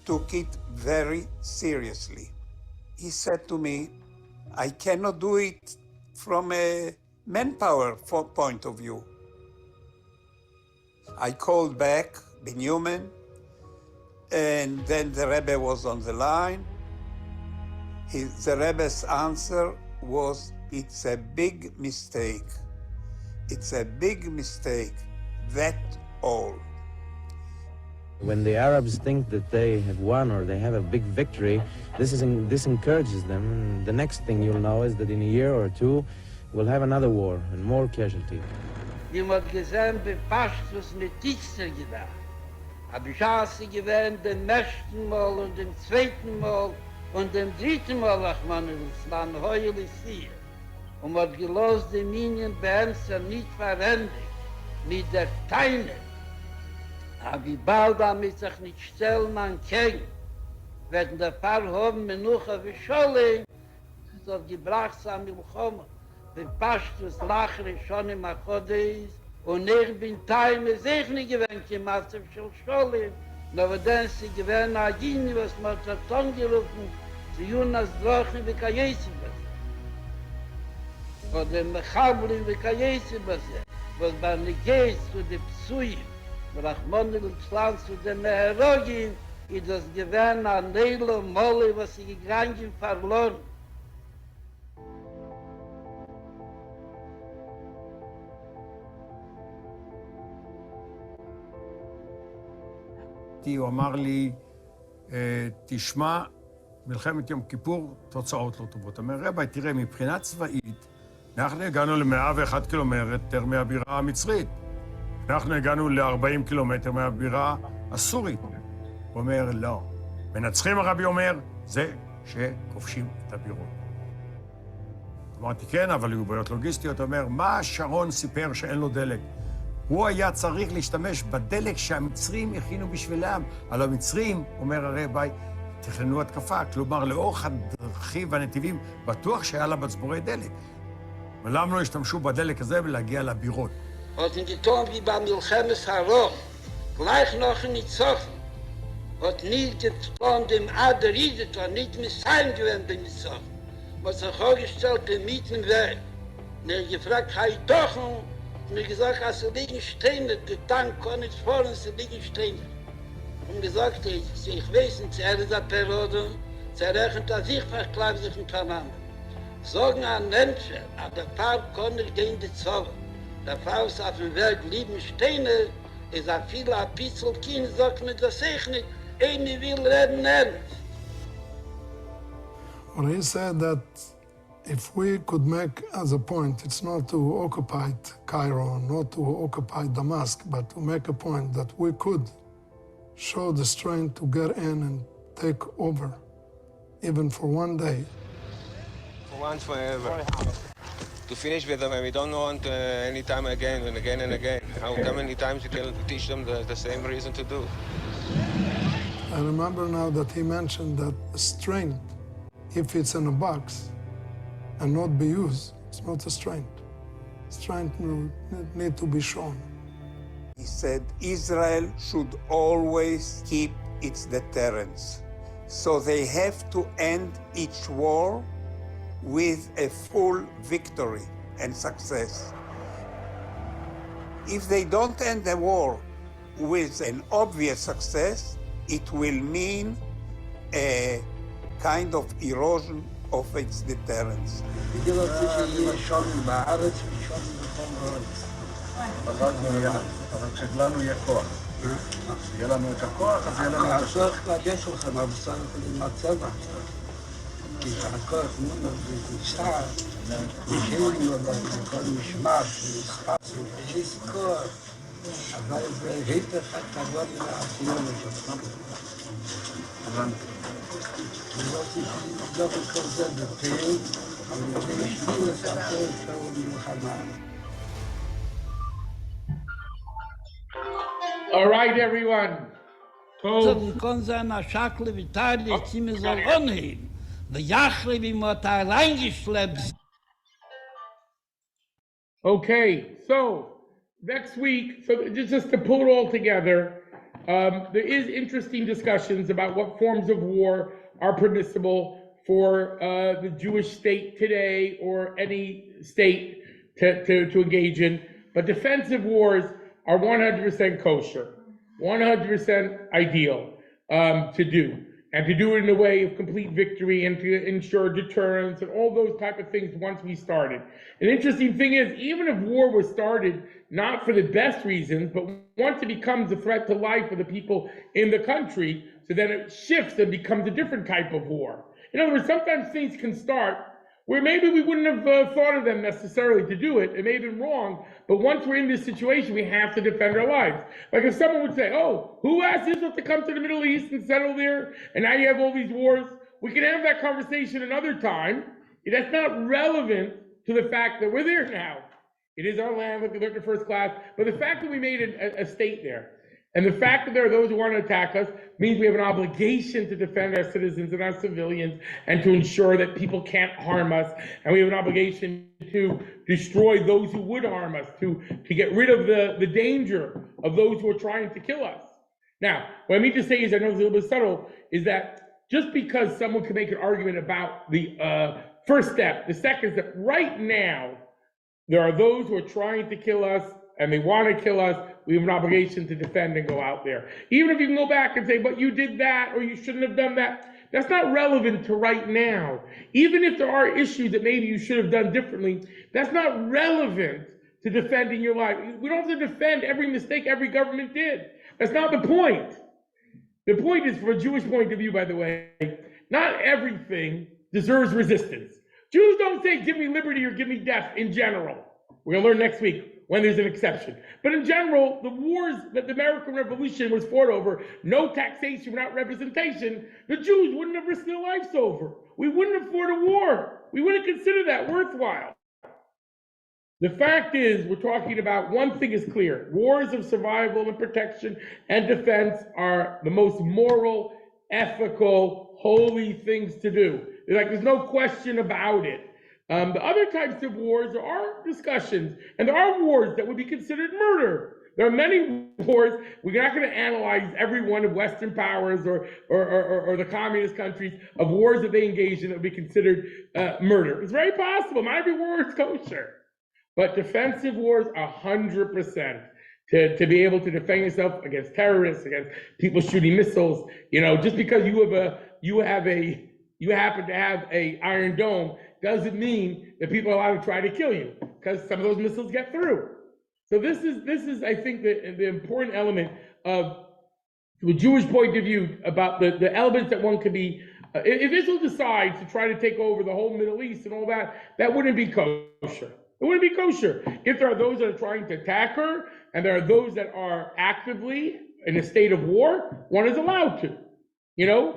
took it very seriously. He said to me, I cannot do it from a manpower point of view. I called back Benjamin, and then the Rebbe was on the line. The Rebbe's answer was, it's a big mistake. It's a big mistake, that all. When the Arabs think that they have won or they have a big victory, this encourages them. And the next thing you'll know is that in a year or two, we'll have another war and more casualties. Die hat gesehen, bepasst, was mit Dichter gedacht. Hab ich Chance gewähnt, den ersten Mal und den zweiten Mal und dem dritten Mal, ach man, es war ein Heul ist hier. Und hat gelost, die Minion bei uns nicht verwendet, mit der Teine. Aber wie bald damit sich nicht stellen an Kegen, werden der Paar haben Menucha wie Scholle, es hat gebracht sein Milchoma. Der Pastus lachere schon im Achodeis, und ich bin Teil, mir sich nicht gewöhnt, im Maße von Scholle, aber dann sie gewöhnt Agini, was man hat angerufen, zu Jonas Drochen wie Kajesi-Bas. Oder Mechablim wie Kajesi-Bas, was bei Negez zu den Psuim, Rachmonel und Schlan zu den Meherogin, ist das gewähnt an Nelo Molle, was sie gegangen verloren. הוא אמר לי, תשמע, מלחמת יום כיפור, תוצאות לא טובות. אומר, רבי, תראה, מבחינה צבאית, אנחנו הגענו ל-101 קילומטר מהבירה המצרית. אנחנו הגענו ל-40 קילומטר מהבירה הסורית. הוא אומר, לא. מנצחים, הרבי אומר, זה שכובשים את הבירות. אמרתי, כן, אבל היו בעיות לוגיסטיות. הוא אומר, מה שרון סיפר שאין לו דלק? הוא היה צריך להשתמש בדלק שהמצרים הכינו בשבילם. על המצרים, אומר הרבי, תכננו התקפה, כלומר, לאורך הדרכים והנתיבים, בטוח שהיה לה מצבורי דלק. ולמה לא השתמשו בדלק הזה ולהגיע לבירות? Hat in getan wie beim Milchemes Harom, gleich noch in Nizofen, hat nicht getan dem Ader Ideton, nicht Messiaen gewöhnt bei Nizofen. Was sich vorgestellt, den Mieten weg. Und gefragt, hei doch, mir gesagt, als sie liegen stehen, der Tank kann nicht fahren, sie liegen stehen. Und gesagt, ich weiß nicht, er ist eine Periode, sie rechnet, dass ich verklage sich miteinander. Sagen an Menschen, aber der Fall kann nicht gegen die Zoll. Der Fall ist auf dem Weg lieben stehen, ist ein viel ein bisschen Kind, sagt mir das ich nicht, eine will reden ernst. Well, he said that if we could make as a point, it's not to occupy Cairo, not to occupy Damascus, but to make a point that we could show the strength to get in and take over, even for one day. For once, forever. To finish with them, and we don't want any time again and again and again. How many times you can teach them the same reason to do? I remember now that he mentioned that strength, if it's in a box and not be used, it's not a strength. Strength need to be shown. He said Israel should always keep its deterrence. So they have to end each war with a full victory and success. If they don't end the war with an obvious success, it will mean a kind of erosion of its deterrence. אבל כשלנו יהיה כוח. יהיה לנו את הכוח, אז יהיה לנו את הצורך לגש לכם, אבל בסך הכל עם הצבא. כי הכוח נשאר, נשארים לו בכל משמעת, נספס, ויש כוח. אבל זה היפך הכבוד לעשיון שלך. לא צריכים לבדוק את כל זה בפיל, אבל זה בשביל לספר אפשרות מלחמה. All right, everyone. So, kann sein, a Schakle wie Teile, ziemlich so anheben. Der Jachre, wie man da reingeschleppt. Okay, so next week, so just to pull it all together, there is interesting discussions about what forms of war are permissible for the Jewish state today or any state to engage in. But defensive wars are 100% kosher, 100% ideal to do, and to do it in a way of complete victory and to ensure deterrence and all those type of things once we started. An interesting thing is, even if war was started not for the best reasons, but once it becomes a threat to life of the people in the country, so then it shifts and becomes a different type of war. In other words, sometimes things can start where maybe we wouldn't have thought of them necessarily to do it. It may have been wrong, but once we're in this situation, we have to defend our lives. Like if someone would say, oh, who asked Israel to come to the Middle East and settle there? And now you have all these wars. We can have that conversation another time. That's not relevant to the fact that we're there now. It is our land, like we learned in first class, but the fact that we made a state there, and the fact that there are those who want to attack us means we have an obligation to defend our citizens and our civilians and to ensure that people can't harm us. And we have an obligation to destroy those who would harm us, to get rid of the danger of those who are trying to kill us. Now, what I mean to say is, I know it's a little bit subtle, is that just because someone can make an argument about the first step, the second step, right now, there are those who are trying to kill us and they want to kill us. We have an obligation to defend and go out there. Even if you can go back and say, but you did that or you shouldn't have done that, that's not relevant to right now. Even if there are issues that maybe you should have done differently, that's not relevant to defending your life. We don't have to defend every mistake every government did. That's not the point. The point is, from a Jewish point of view, by the way, not everything deserves resistance. Jews don't say, give me liberty or give me death in general. We're going to learn next week when there's an exception. But in general, the wars that the American Revolution was fought over, no taxation without representation, the Jews wouldn't have risked their lives over. We wouldn't have fought a war. We wouldn't consider that worthwhile. The fact is, we're talking about one thing is clear. Wars of survival and protection and defense are the most moral, ethical, holy things to do. There's no question about it. The other types of wars are discussions, and there are wars that would be considered murder. There are many wars. We're not going to analyze every one of Western powers or the communist countries of wars that they engage in that would be considered murder. It's very possible. Not every war is kosher. But defensive wars, 100%. To be able to defend yourself against terrorists, against people shooting missiles, just because you happen to have a Iron Dome doesn't mean that people are allowed to try to kill you, because some of those missiles get through. So this is I think the important element of from a Jewish point of view about the elements that one could be. If Israel decides to try to take over the whole Middle East and all that, that wouldn't be kosher. It wouldn't be kosher. If there are those that are trying to attack her, and there are those that are actively in a state of war, one is allowed to.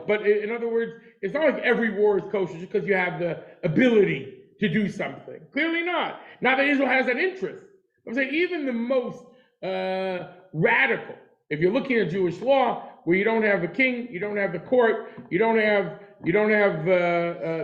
But in other words, it's not like every war is kosher just because you have the ability to do something. Clearly not. Not that Israel has that interest. I'm saying even the most radical, if you're looking at Jewish law, where you don't have a king, you don't have the court, you don't have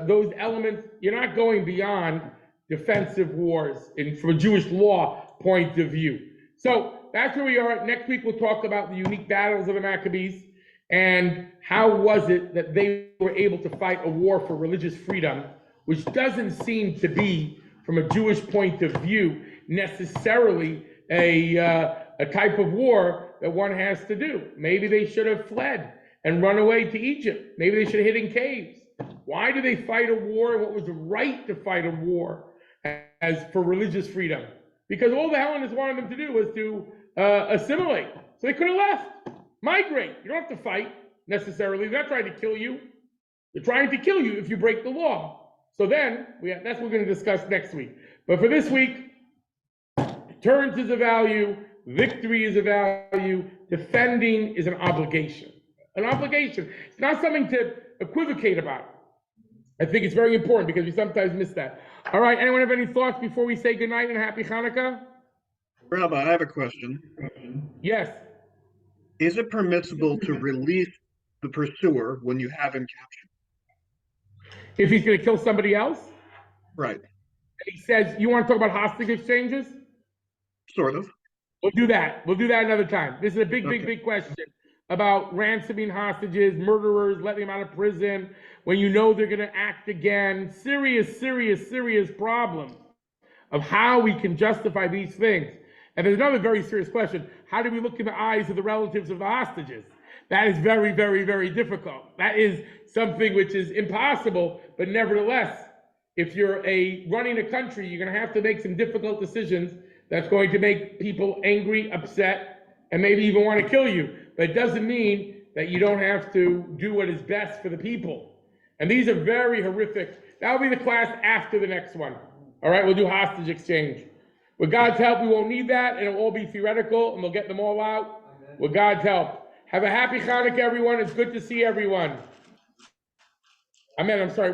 those elements, you're not going beyond defensive wars from a Jewish law point of view. So that's where we are. Next week we'll talk about the unique battles of the Maccabees and how was it that they were able to fight a war for religious freedom, which doesn't seem to be, from a Jewish point of view, necessarily a type of war that one has to do. Maybe they should have fled and run away to Egypt. Maybe they should have hid in caves. Why do they fight a war? And what was the right to fight a war as for religious freedom? Because all the Hellenists wanted them to do was to assimilate. So they could have left, migrate. You don't have to fight necessarily. They're not trying to kill you. They're trying to kill you if you break the law. So then, that's what we're going to discuss next week. But for this week, deterrence is a value, victory is a value, defending is an obligation. An obligation. It's not something to equivocate about. I think it's very important because we sometimes miss that. All right, anyone have any thoughts before we say goodnight and happy Hanukkah? Rabbi, I have a question. Yes. Is it permissible to release the pursuer when you have him captured? If he's going to kill somebody else? Right. He says, you want to talk about hostage exchanges? Sort of. We'll do that. We'll do that another time. This is a big question about ransoming hostages, murderers, letting them out of prison, when you know they're going to act again. Serious problem of how we can justify these things. And there's another very serious question. How do we look in the eyes of the relatives of the hostages? That is very difficult. That is something which is impossible, but nevertheless, if you're running a country, you're going to have to make some difficult decisions that's going to make people angry, upset, and maybe even want to kill you. But it doesn't mean that you don't have to do what is best for the people. And these are very horrific. That'll be the class after the next one. All right, we'll do hostage exchange. With God's help, we won't need that, and it'll all be theoretical, and we'll get them all out. With God's help. Have a happy Hanukkah, everyone. It's good to see everyone. Amen. I'm sorry.